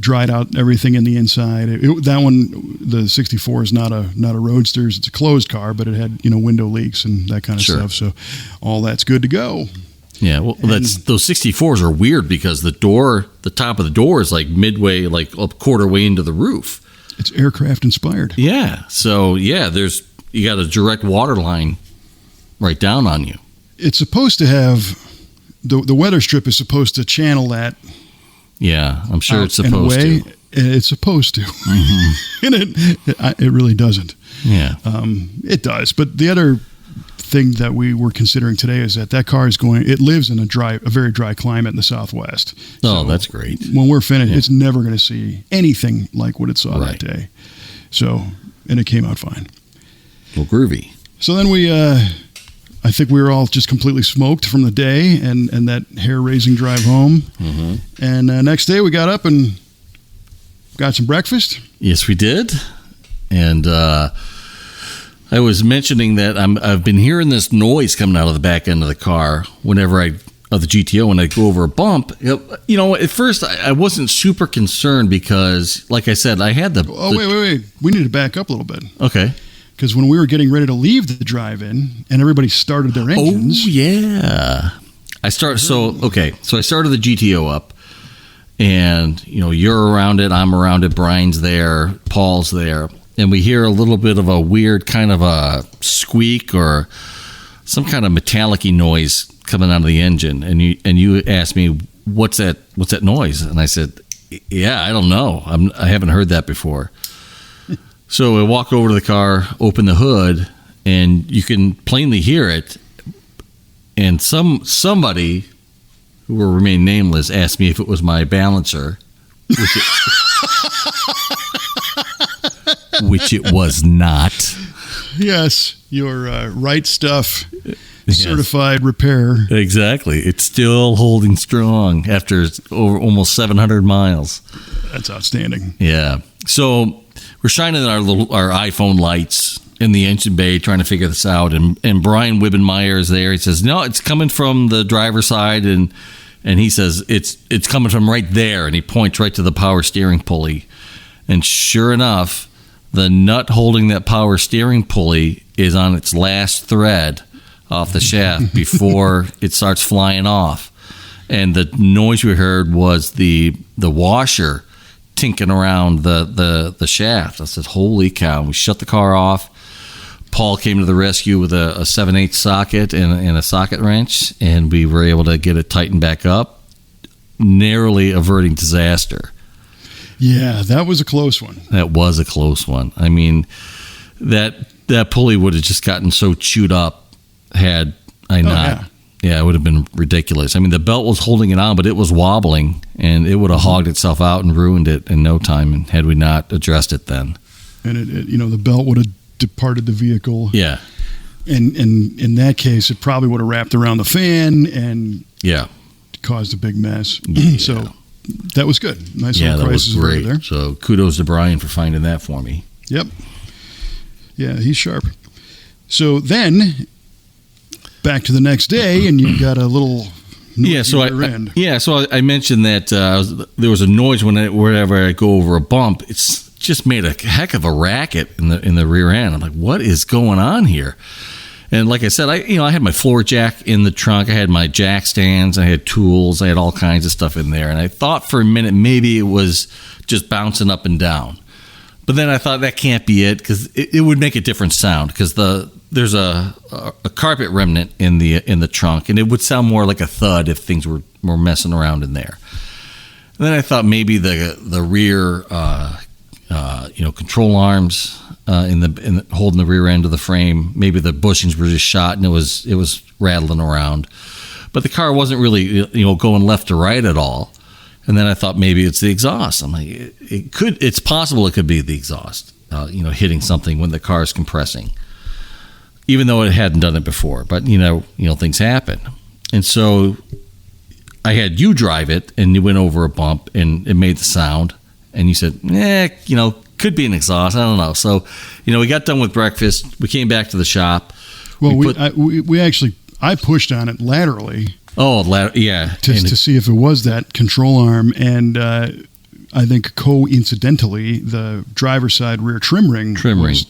dried out everything in the inside. That one, the 64, is not a Roadster. It's a closed car, but it had window leaks and that kind of stuff. So all that's good to go. Yeah, well, those 64s are weird because the top of the door is like midway, like a quarter way into the roof. It's aircraft inspired. Yeah. So you got a direct water line right down on you. It's supposed to have the weather strip is supposed to channel that. Yeah, I'm sure it's supposed to. It's supposed to, and it really doesn't. Yeah, it does. But the other thing that we were considering today is that car is it lives in a very dry climate in the Southwest. Oh, so that's great. When we're finished, it's never going to see anything like what it saw that day. So, and it came out fine. Well, groovy. So then I think we were all just completely smoked from the day and that hair-raising drive home. Mm-hmm. And next day we got up and got some breakfast. Yes, we did. And I I was mentioning that I've been hearing this noise coming out of the back end of the car whenever of the GTO when I go over a bump. At first I wasn't super concerned because, like I said, I had the. Oh, wait. We need to back up a little bit. Okay. Because when we were getting ready to leave the drive-in and everybody started their engines. Oh, yeah. So I started the GTO up. And, you're around it, I'm around it, Brian's there, Paul's there. And we hear a little bit of a weird kind of a squeak or some kind of metallic-y noise coming out of the engine. And you asked me, what's that noise? And I said, yeah, I don't know. I haven't heard that before. So I walk over to the car, open the hood, and you can plainly hear it. And somebody who will remain nameless asked me if it was my balancer, which it was not. Yes, your Right Stuff Yes. certified repair. Exactly. It's still holding strong after over almost 700 miles. That's outstanding. Yeah. So we're shining our iPhone lights in the engine bay trying to figure this out. And Brian Wibbenmeyer is there. He says, no, it's coming from the driver's side. And he says, it's coming from right there. And he points right to the power steering pulley. And sure enough, the nut holding that power steering pulley is on its last thread off the shaft before it starts flying off. And the noise we heard was the washer tinking around the shaft. I said, holy cow. We shut the car off. Paul came to the rescue with a 7/8 socket and a socket wrench, and we were able to get it tightened back up, narrowly averting disaster. Yeah, that was a close one. That was a close one. I mean, that pulley would have just gotten so chewed up had I not. Yeah, it would have been ridiculous. I mean, the belt was holding it on, but it was wobbling, and it would have hogged itself out and ruined it in no time, and had we not addressed it then. And the belt would have departed the vehicle. Yeah. And in that case, it probably would have wrapped around the fan and caused a big mess. Yeah. So that was good. Nice little that was crisis great. there. So kudos to Brian for finding that for me. Yep. Yeah, he's sharp. So then, back to the next day, and you got a little. So I mentioned that there was a noise whenever I go over a bump. It's just made a heck of a racket in the rear end. I'm like, what is going on here? And like I said, I had my floor jack in the trunk. I had my jack stands. I had tools. I had all kinds of stuff in there. And I thought for a minute maybe it was just bouncing up and down. But then I thought that can't be it, because it would make a different sound, because there's a carpet remnant in the trunk, and it would sound more like a thud if things were messing around in there. And then I thought maybe the rear control arms in holding the rear end of the frame, maybe the bushings were just shot and it was rattling around. But the car wasn't really going left to right at all. And then I thought maybe it's the exhaust. I'm like, it's possible it could be the exhaust, hitting something when the car is compressing, even though it hadn't done it before. But things happen, and so I had you drive it, and you went over a bump, and it made the sound, and you said, could be an exhaust. I don't know. So, we got done with breakfast. We came back to the shop. Well, I pushed on it laterally. Oh, yeah. To see if it was that control arm. And I think coincidentally, the driver's side rear trim ring was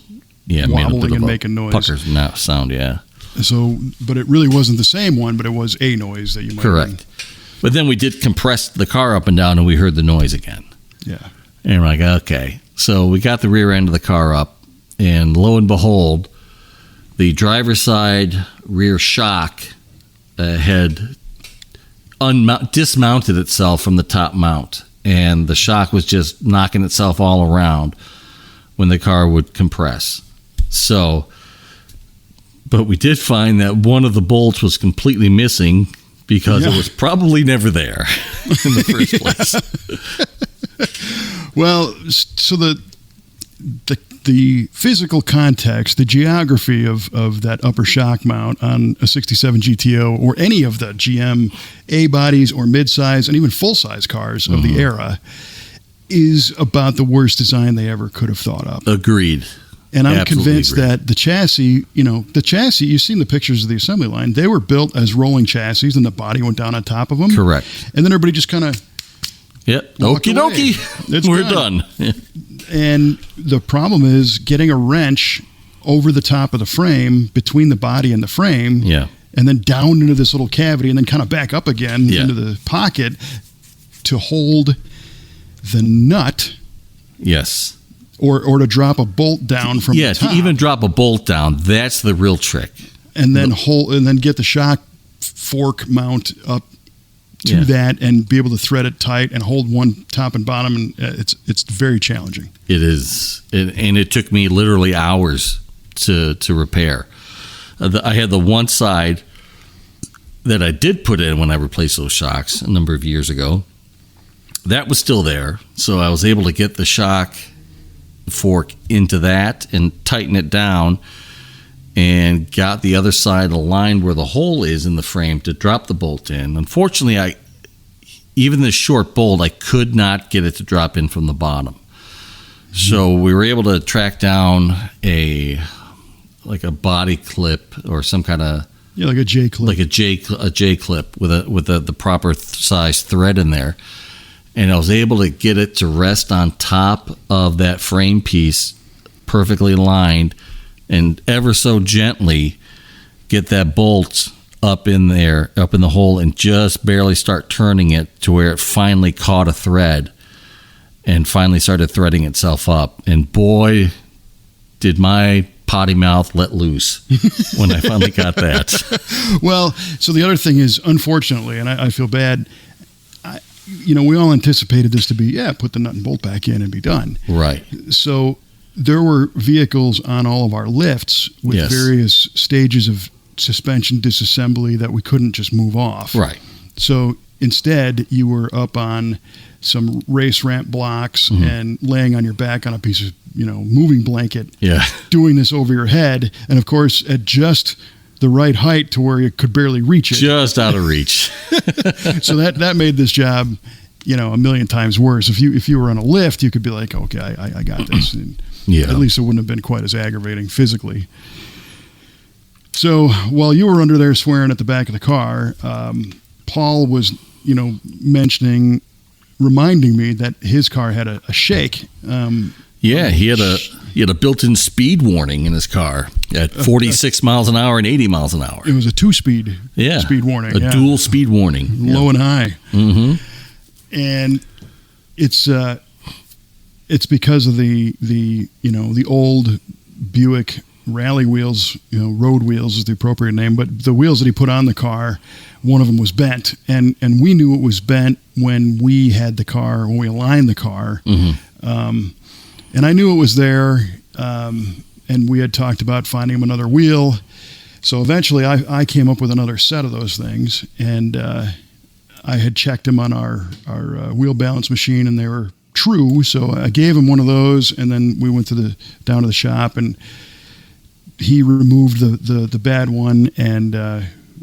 wobbling and making noise. Pucker's sound, yeah. So, but it really wasn't the same one, but it was a noise that you might Correct. But then we did compress the car up and down, and we heard the noise again. Yeah. And we're like, okay. So we got the rear end of the car up, and lo and behold, the driver's side rear shock had dismounted itself from the top mount, and the shock was just knocking itself all around when the car would compress. So, but we did find that one of the bolts was completely missing, because it was probably never there in the first place. Well, so the physical context, the geography of that upper shock mount on a 67 GTO or any of the GM A-bodies or mid-size and even full-size cars of the era is about the worst design they ever could have thought up. Agreed. And I'm Absolutely convinced agree. that the chassis, you've seen the pictures of the assembly line. They were built as rolling chassis, and the body went down on top of them. Correct. And then everybody just kind of Yep. walked Okie away. dokie. It's We're done. done. And the problem is getting a wrench over the top of the frame, between the body and the frame, Yeah. and then down into this little cavity, and then kind of back up again Yeah. into the pocket to hold the nut, Yes. or to drop a bolt down from Yeah, the top, to even drop a bolt down, that's the real trick. and then get the shock fork mount up to Yeah. that, and be able to thread it tight and hold one top and bottom, and it's very challenging. It is. And it took me literally hours to repair. I had the one side that I did put in when I replaced those shocks a number of years ago. That was still there. So I was able to get the shock fork into that and tighten it down, and got the other side aligned where the hole is in the frame to drop the bolt in. Unfortunately, even this short bolt, I could not get it to drop in from the bottom. So we were able to track down a body clip or some kind of Like a J clip. like a J clip with the proper size thread in there, and I was able to get it to rest on top of that frame piece, perfectly aligned, and ever so gently get that bolt up in there, up in the hole, and just barely start turning it to where it finally caught a thread and finally started threading itself up. And boy, did my potty mouth let loose when I finally got that. Well, so the other thing is, unfortunately, and I feel bad, we all anticipated this to be, put the nut and bolt back in and be done. Right. So there were vehicles on all of our lifts with Yes. various stages of suspension disassembly that we couldn't just move off. Right. So instead, you were up on some race ramp blocks and laying on your back on a piece of, moving blanket, Yeah. doing this over your head. And of course, at just the right height to where you could barely reach it. Just out of reach. So that made this job, a million times worse. If you were on a lift, you could be like, okay, I got this. And Yeah. at least it wouldn't have been quite as aggravating physically. So while you were under there swearing at the back of the car, Paul was, reminding me that his car had a shake. Yeah, he had a built-in speed warning in his car at 46 miles an hour and 80 miles an hour. It was a 2-speed Yeah, speed warning. a dual speed warning, low and high. Mm-hmm. And it's because of the old Buick rally wheels, road wheels is the appropriate name, but the wheels that he put on the car, one of them was bent, and we knew it was bent when we had the car, when we aligned the car. And I knew it was there, and we had talked about finding him another wheel. So eventually I came up with another set of those things, and I had checked them on our wheel balance machine, and they were true. So I gave him one of those, and then we went down to the shop, and he removed the bad one, and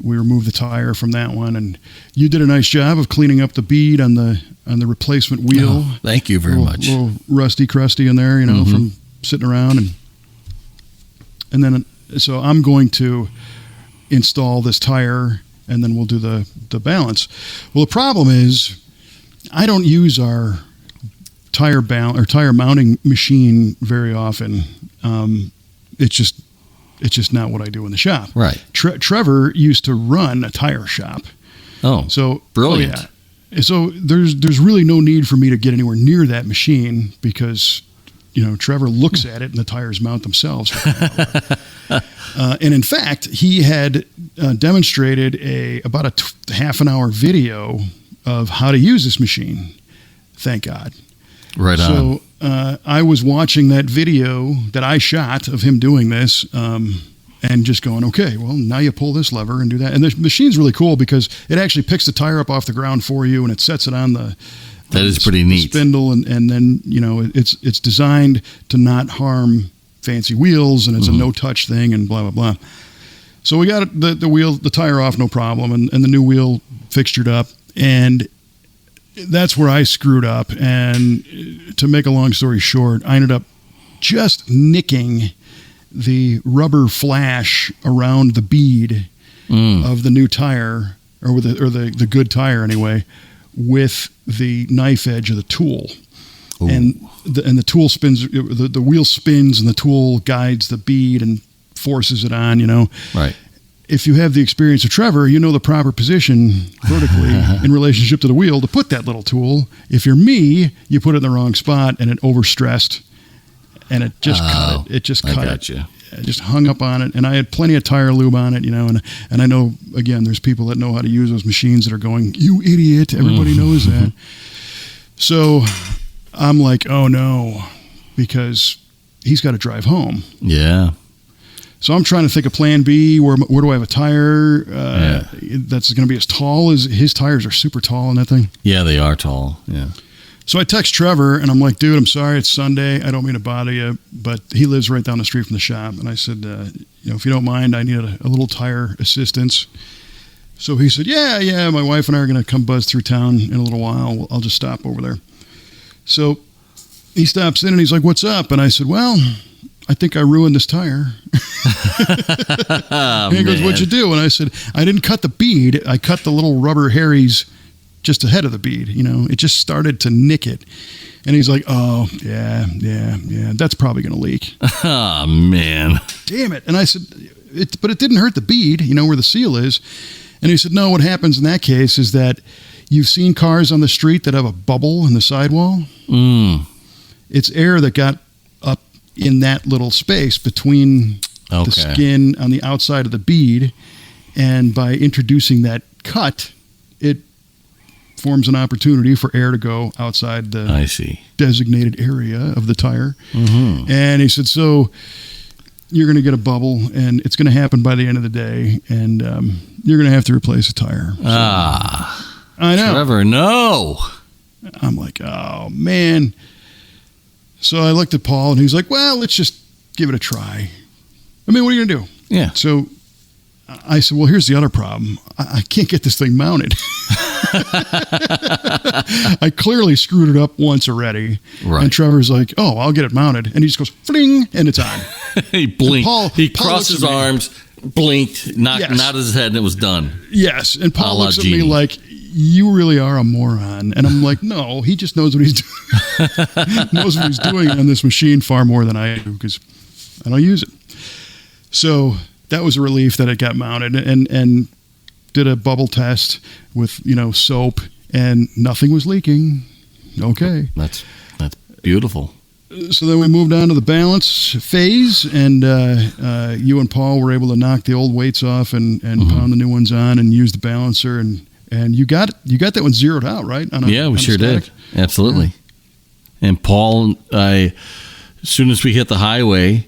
we removed the tire from that one. And you did a nice job of cleaning up the bead on the replacement wheel. Oh, thank you very much. A little rusty crusty in there, from sitting around, and then so I'm going to install this tire, and then we'll do the balance. Well, the problem is I don't use our tire mounting machine very often. It's just not what I do in the shop. Right. Trevor used to run a tire shop. Oh, So brilliant. Oh, yeah. So there's really no need for me to get anywhere near that machine because Trevor looks at it and the tires mount themselves. And in fact, he had demonstrated about a half an hour video of how to use this machine. Thank God. Right on. So I was watching that video that I shot of him doing this, and just going, okay, well, now you pull this lever and do that. And the machine's really cool because it actually picks the tire up off the ground for you, and it sets it on the That is pretty neat. spindle, and then it's designed to not harm fancy wheels, and it's a no-touch thing, and blah blah blah. So we got the tire off, no problem, and the new wheel fixtured up, and that's where I screwed up. And to make a long story short, I ended up just nicking the rubber flash around the bead of the new tire, or the good tire anyway, with the knife edge of the tool. Ooh. And the tool spins, the wheel spins, and the tool guides the bead and forces it on, Right. If you have the experience of Trevor, you know the proper position vertically in relationship to the wheel to put that little tool. If you're me, you put it in the wrong spot and it overstressed and it just cut it. It just cut it. You. I just hung up on it, and I had plenty of tire lube on it, and I know, again, there's people that know how to use those machines that are going, you idiot, everybody knows that. So I'm like, oh no, because he's got to drive home. Yeah. So I'm trying to think of plan B. Where do I have a tire that's going to be as tall as his tires are super tall on that thing? Yeah, they are tall. Yeah. So I text Trevor, and I'm like, dude, I'm sorry, it's Sunday. I don't mean to bother you, but he lives right down the street from the shop. And I said, if you don't mind, I need a little tire assistance. So he said, yeah, my wife and I are going to come buzz through town in a little while. I'll just stop over there. So he stops in, and he's like, what's up? And I said, well, I think I ruined this tire. And he goes, what'd you do? And I said, I didn't cut the bead. I cut the little rubber harries just ahead of the bead. It just started to nick it. And he's like, oh, yeah, that's probably going to leak. Oh, man. Damn it. And I said, but it didn't hurt the bead, where the seal is. And he said, no, what happens in that case is that you've seen cars on the street that have a bubble in the sidewall. It's air that got up in that little space between the skin on the outside of the bead. And by introducing that cut, it forms an opportunity for air to go outside the designated area of the tire. Mm-hmm. And he said, so you're going to get a bubble, and it's going to happen by the end of the day, and you're going to have to replace a tire. So, I know. Trevor, no. I'm like, oh, man. So I looked at Paul, and he's like, well, let's just give it a try. I mean, what are you going to do? Yeah. So I said, well, here's the other problem. I can't get this thing mounted. I clearly screwed it up once already. Right. And Trevor's like, oh, I'll get it mounted. And he just goes, fling, and it's on. He blinked. He crossed his arms, blinked, knocked his head, and it was done. Yes. And Paul looks at me like, you really are a moron. And I'm like, no, he just knows what he's doing. Knows what he's doing on this machine far more than I do, because I don't use it. So that was a relief that it got mounted, and did a bubble test with, soap, and nothing was leaking. Okay. That's beautiful. So then we moved on to the balance phase, and you and Paul were able to knock the old weights off and pound the new ones on and use the balancer, and you got that one zeroed out, right? We sure did. Absolutely. Yeah. And Paul, as soon as we hit the highway,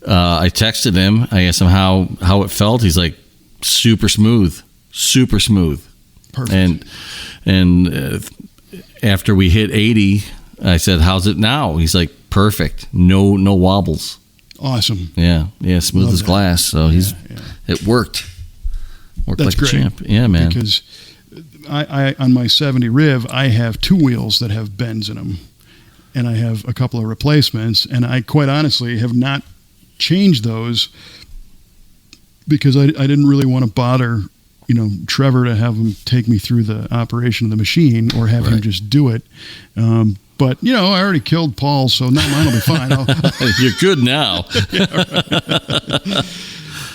I texted him. I asked him how it felt. He's like, super smooth. Perfect. And after we hit 80, I said, how's it now? He's like, perfect. No wobbles. Awesome. Yeah. Smooth Love as glass. So it worked. Worked That's like great. a champ. Yeah, man. Because I on my 70 Riv, I have two wheels that have bends in them, and I have a couple of replacements, and I quite honestly have not changed those because I didn't really want to bother, Trevor to have him take me through the operation of the machine or have him just do it. But, I already killed Paul, so now mine will be fine. You're good now.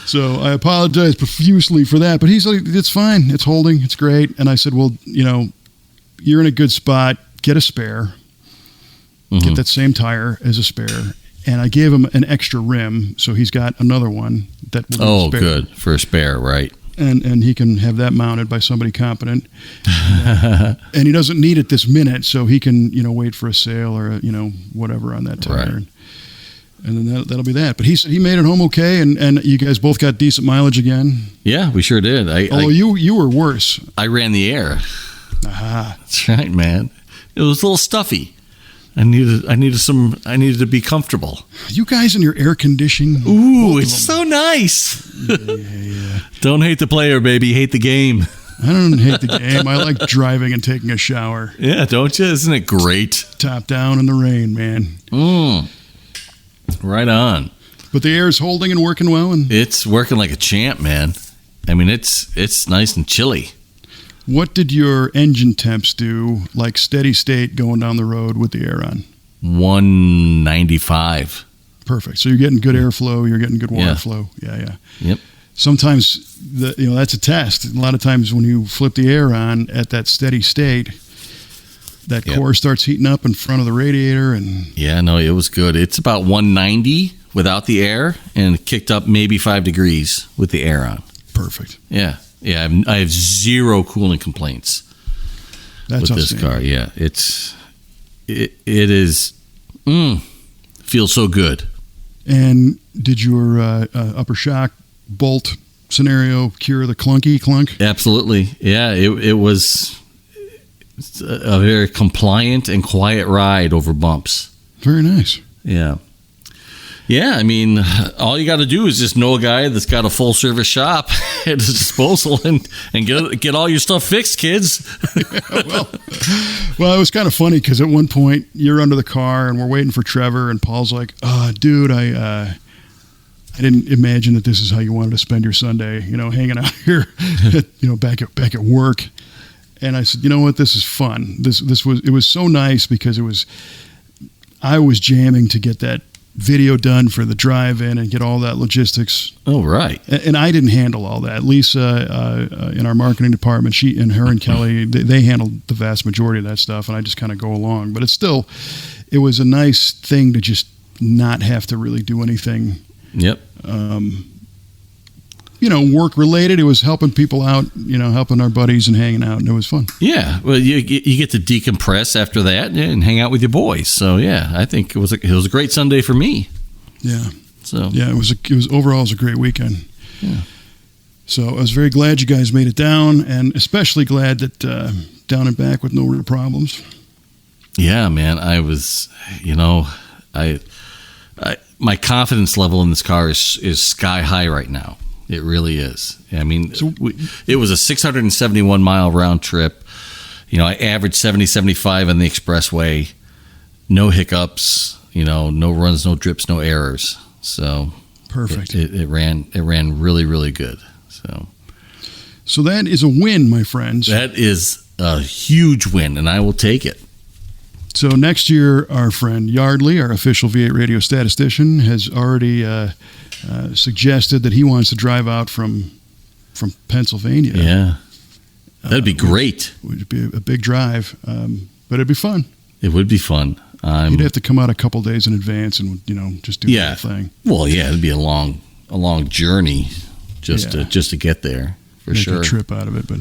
So I apologize profusely for that. But he's like, it's fine. It's holding. It's great. And I said, well, you're in a good spot. Get a spare. Mm-hmm. Get that same tire as a spare. And I gave him an extra rim, so he's got another one that will spare. Good. For a spare, right. And he can have that mounted by somebody competent. And he doesn't need it this minute, so he can, wait for a sale or, whatever on that tire. Right. And then that'll be that. But he said he made it home okay, and you guys both got decent mileage again. Yeah, we sure did. Although you were worse. I ran the air. Aha. That's right, man. It was a little stuffy. I needed to be comfortable. You guys and your air conditioning. Ooh, it's so nice. Yeah. Don't hate the player, baby. Hate the game. I don't hate the game. I like driving and taking a shower. Yeah, don't you? Isn't it great? Top down in the rain, man. Right on. But the air's holding and working well, and It's working like a champ, man. I mean, it's nice and chilly. what did your engine temps do, like steady state going down the road with the air on? 195. Perfect. So you're getting good airflow, you're getting good water Yeah. flow. Yeah. Yep. Sometimes that's a test. A lot of times when you flip the air on at that steady state, that Yep. core starts heating up in front of the radiator, and Yeah, no, it was good. It's about 190 without the air, and it kicked up maybe 5 degrees with the air on. perfect. Yeah. I have zero cooling complaints That's with this outstanding. car. Yeah, it is feels so good. And did your upper shock bolt scenario cure the clunky clunk? Absolutely. Yeah, it was a very compliant and quiet ride over bumps. Very nice. Yeah. Yeah, I mean, all you got to do is just know a guy that's got a full service shop at his disposal and get all your stuff fixed, kids. Well, it was kind of funny because at one point you're under the car and we're waiting for Trevor, and Paul's like, dude, I didn't imagine that this is how you wanted to spend your Sunday, hanging out here, back at work." And I said, "You know what? This is fun. It was so nice because I was jamming to get that video done for the drive-in and get all that logistics. Oh, right. And I didn't handle all that. Lisa, in our marketing department, her and Kelly, they handled the vast majority of that stuff, and I just kind of go along. But it was a nice thing to just not have to really do anything, Yep. work related. It was helping people out, helping our buddies and hanging out, and it was fun. Yeah. Well, you get to decompress after that and hang out with your boys. So, yeah, I think it was a great Sunday for me. Yeah. So, Yeah, it was overall it was a great weekend. Yeah. So I was very glad you guys made it down, and especially glad that down and back with no real problems. Yeah, man, I was, my confidence level in this car is sky high right now. It really is. I mean, it was a 671 mile round trip. I averaged 70, 75 on the expressway. No hiccups, no runs, no drips, no errors. So Perfect. It ran really, really good. So that is a win, my friends. That is a huge win, and I will take it. So next year, our friend Yardley, our official V8 radio statistician, has already suggested that he wants to drive out from Pennsylvania. Yeah, that'd be great. Would be a big drive, but it'd be fun. It would be fun. You'd have to come out a couple days in advance and just do the whole thing. Well, yeah, it'd be a long journey just to get there for Make sure. a trip out of it, but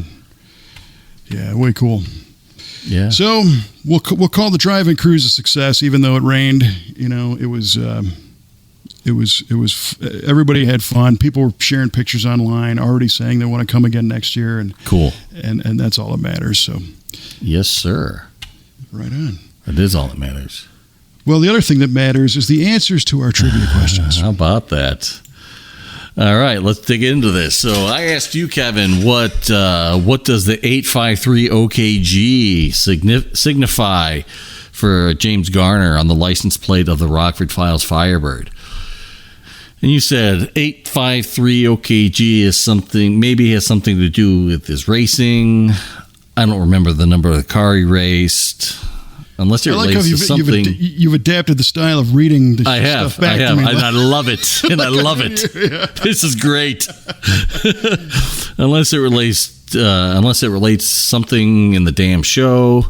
yeah, way cool. Yeah. So we'll call the driving cruise a success, even though it rained. It was everybody had fun. People were sharing pictures online, already saying they want to come again next year, and Cool. and that's all that matters. So Yes, sir. right on. That is all that matters. Well, the other thing that matters is the answers to our trivia questions. How about that? All right, let's dig into this. So I asked you, Kevin, what does the 853 OKG signify for James Garner on the license plate of the Rockford Files Firebird? And you said 853 OKG is maybe has something to do with his racing. I don't remember the number of the car he raced. Unless it I like relates how to something. you've adapted the style of reading the stuff back to me. And I love it. And I love it. Yeah. This is great. unless it relates something in the damn show.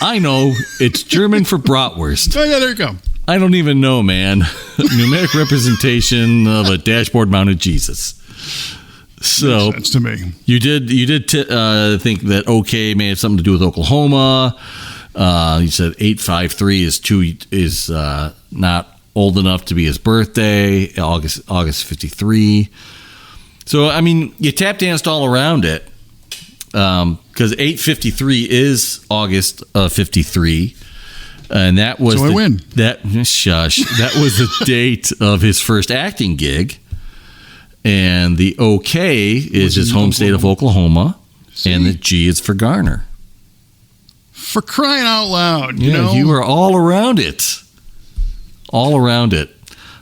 I know it's German for bratwurst. Oh yeah, there you go. I don't even know, man. Numeric representation of a dashboard mounted Jesus. So Makes sense to me. you did think that OK may have something to do with Oklahoma. You said 853 is not old enough to be his birthday. August 53. So I mean, you tap danced all around it because 853 is August of 53. And that was I win. That was the date of his first acting gig. And the OK is his home state of Oklahoma. See? And the G is for Garner. For crying out loud, You were all around it. All around it.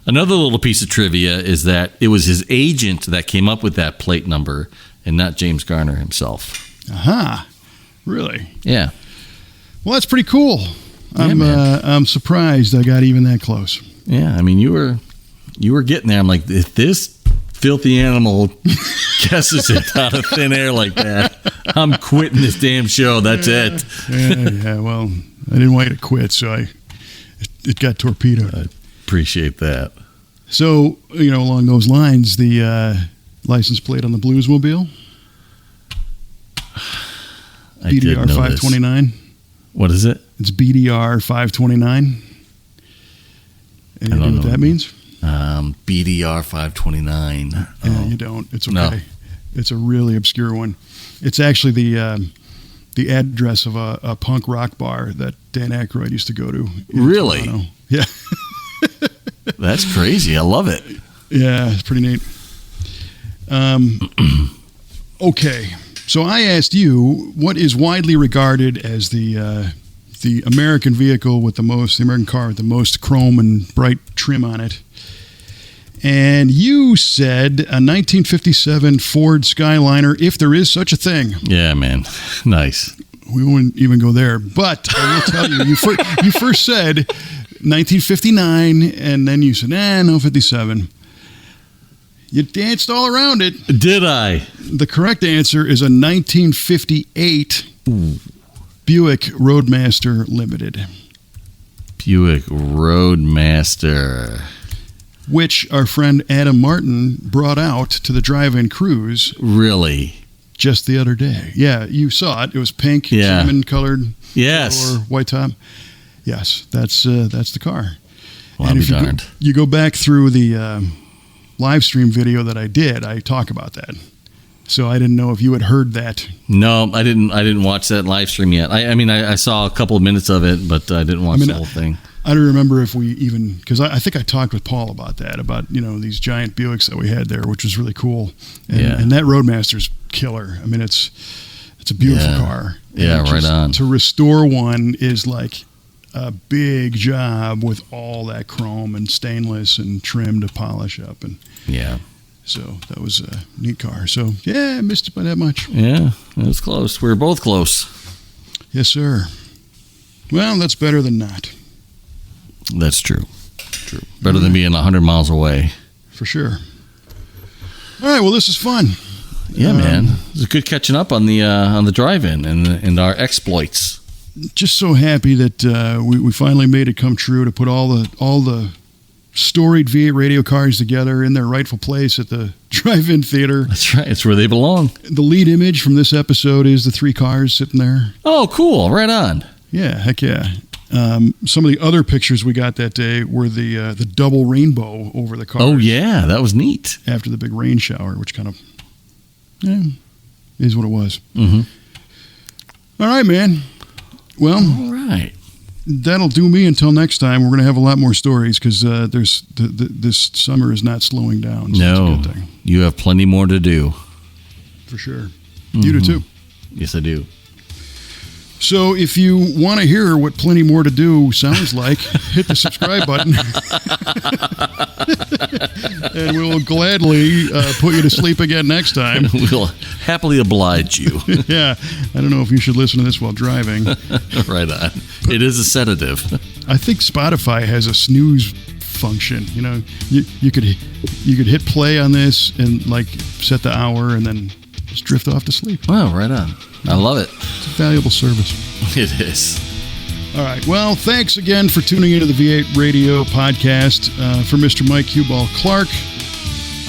Another little piece of trivia is that it was his agent that came up with that plate number and not James Garner himself. Aha. Really? Yeah. Well, that's pretty cool. I'm surprised I got even that close. Yeah, I mean, you were getting there. I'm like, if this filthy animal guesses it out of thin air like that, I'm quitting this damn show. That's it. Yeah. Well, I didn't want you to quit, so it got torpedoed. I appreciate that. So, along those lines, the license plate on the Bluesmobile, BDR 529. What is it? It's BDR 529. Any idea what that means? BDR 529. Yeah, you don't. It's okay. No. It's a really obscure one. It's actually the address of a punk rock bar that Dan Aykroyd used to go to. Really? Toronto. Yeah. That's crazy. I love it. Yeah, it's pretty neat. Okay. So I asked you, what is widely regarded as the American vehicle with the American car with the most chrome and bright trim on it? And you said a 1957 Ford Skyliner, if there is such a thing. Yeah, man. Nice. We wouldn't even go there. But I will tell you, you first said 1959, and then you said, no, 57. You danced all around it. Did I? The correct answer is a 1958 Buick Roadmaster Limited. Buick Roadmaster. Which our friend Adam Martin brought out to the drive-in cruise. Really? Just the other day. Yeah, you saw it. It was pink, salmon-colored, yes, or white top. Yes, that's the car. Well, and I'll if be darned. You go back through the live stream video that I did, I talk about that. So I didn't know if you had heard that. No, I didn't watch that live stream yet. I saw a couple of minutes of it, but I didn't watch the whole thing. I don't remember if we even, because I think I talked with Paul about that, about these giant Buicks that we had there, which was really cool. And that Roadmaster's killer. I mean, it's a beautiful car. Yeah, right on. To restore one is like a big job with all that chrome and stainless and trim to polish up. And yeah. So that was a neat car. So, yeah, I missed it by that much. Yeah, it was close. We were both close. Yes, sir. Well, that's better than not. That's true. True. Better than being 100 miles away. For sure. All right, well, this is fun. Yeah, man. It was good catching up on the drive-in and our exploits. Just so happy that we finally made it come true to put all the storied V8 radio cars together in their rightful place at the drive-in theater. That's right. It's where they belong. The lead image from this episode is the 3 cars sitting there. Oh, cool. Right on. Yeah, heck yeah. Some of the other pictures we got that day were the double rainbow over the cars. Oh, yeah. That was neat. After the big rain shower, which kind of is what it was. Mm-hmm. All right, man. Well, all right. That'll do me until next time. We're going to have a lot more stories because this summer is not slowing down. So no, that's a good thing. You have plenty more to do. For sure. You do too. Yes, I do. So if you want to hear what plenty more to do sounds like, hit the subscribe button. And we will gladly put you to sleep again next time. We'll happily oblige you. Yeah. I don't know if you should listen to this while driving. Right on. It is a sedative. I think Spotify has a snooze function. You could hit play on this and like set the hour and then just drift off to sleep. Wow, right on. I love it. It's a valuable service. It is. All right. Well, thanks again for tuning into the V8 Radio podcast. For Mr. Mike Huball Clark,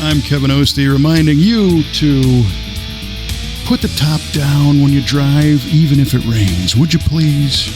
I'm Kevin Ostie, reminding you to put the top down when you drive, even if it rains. Would you please?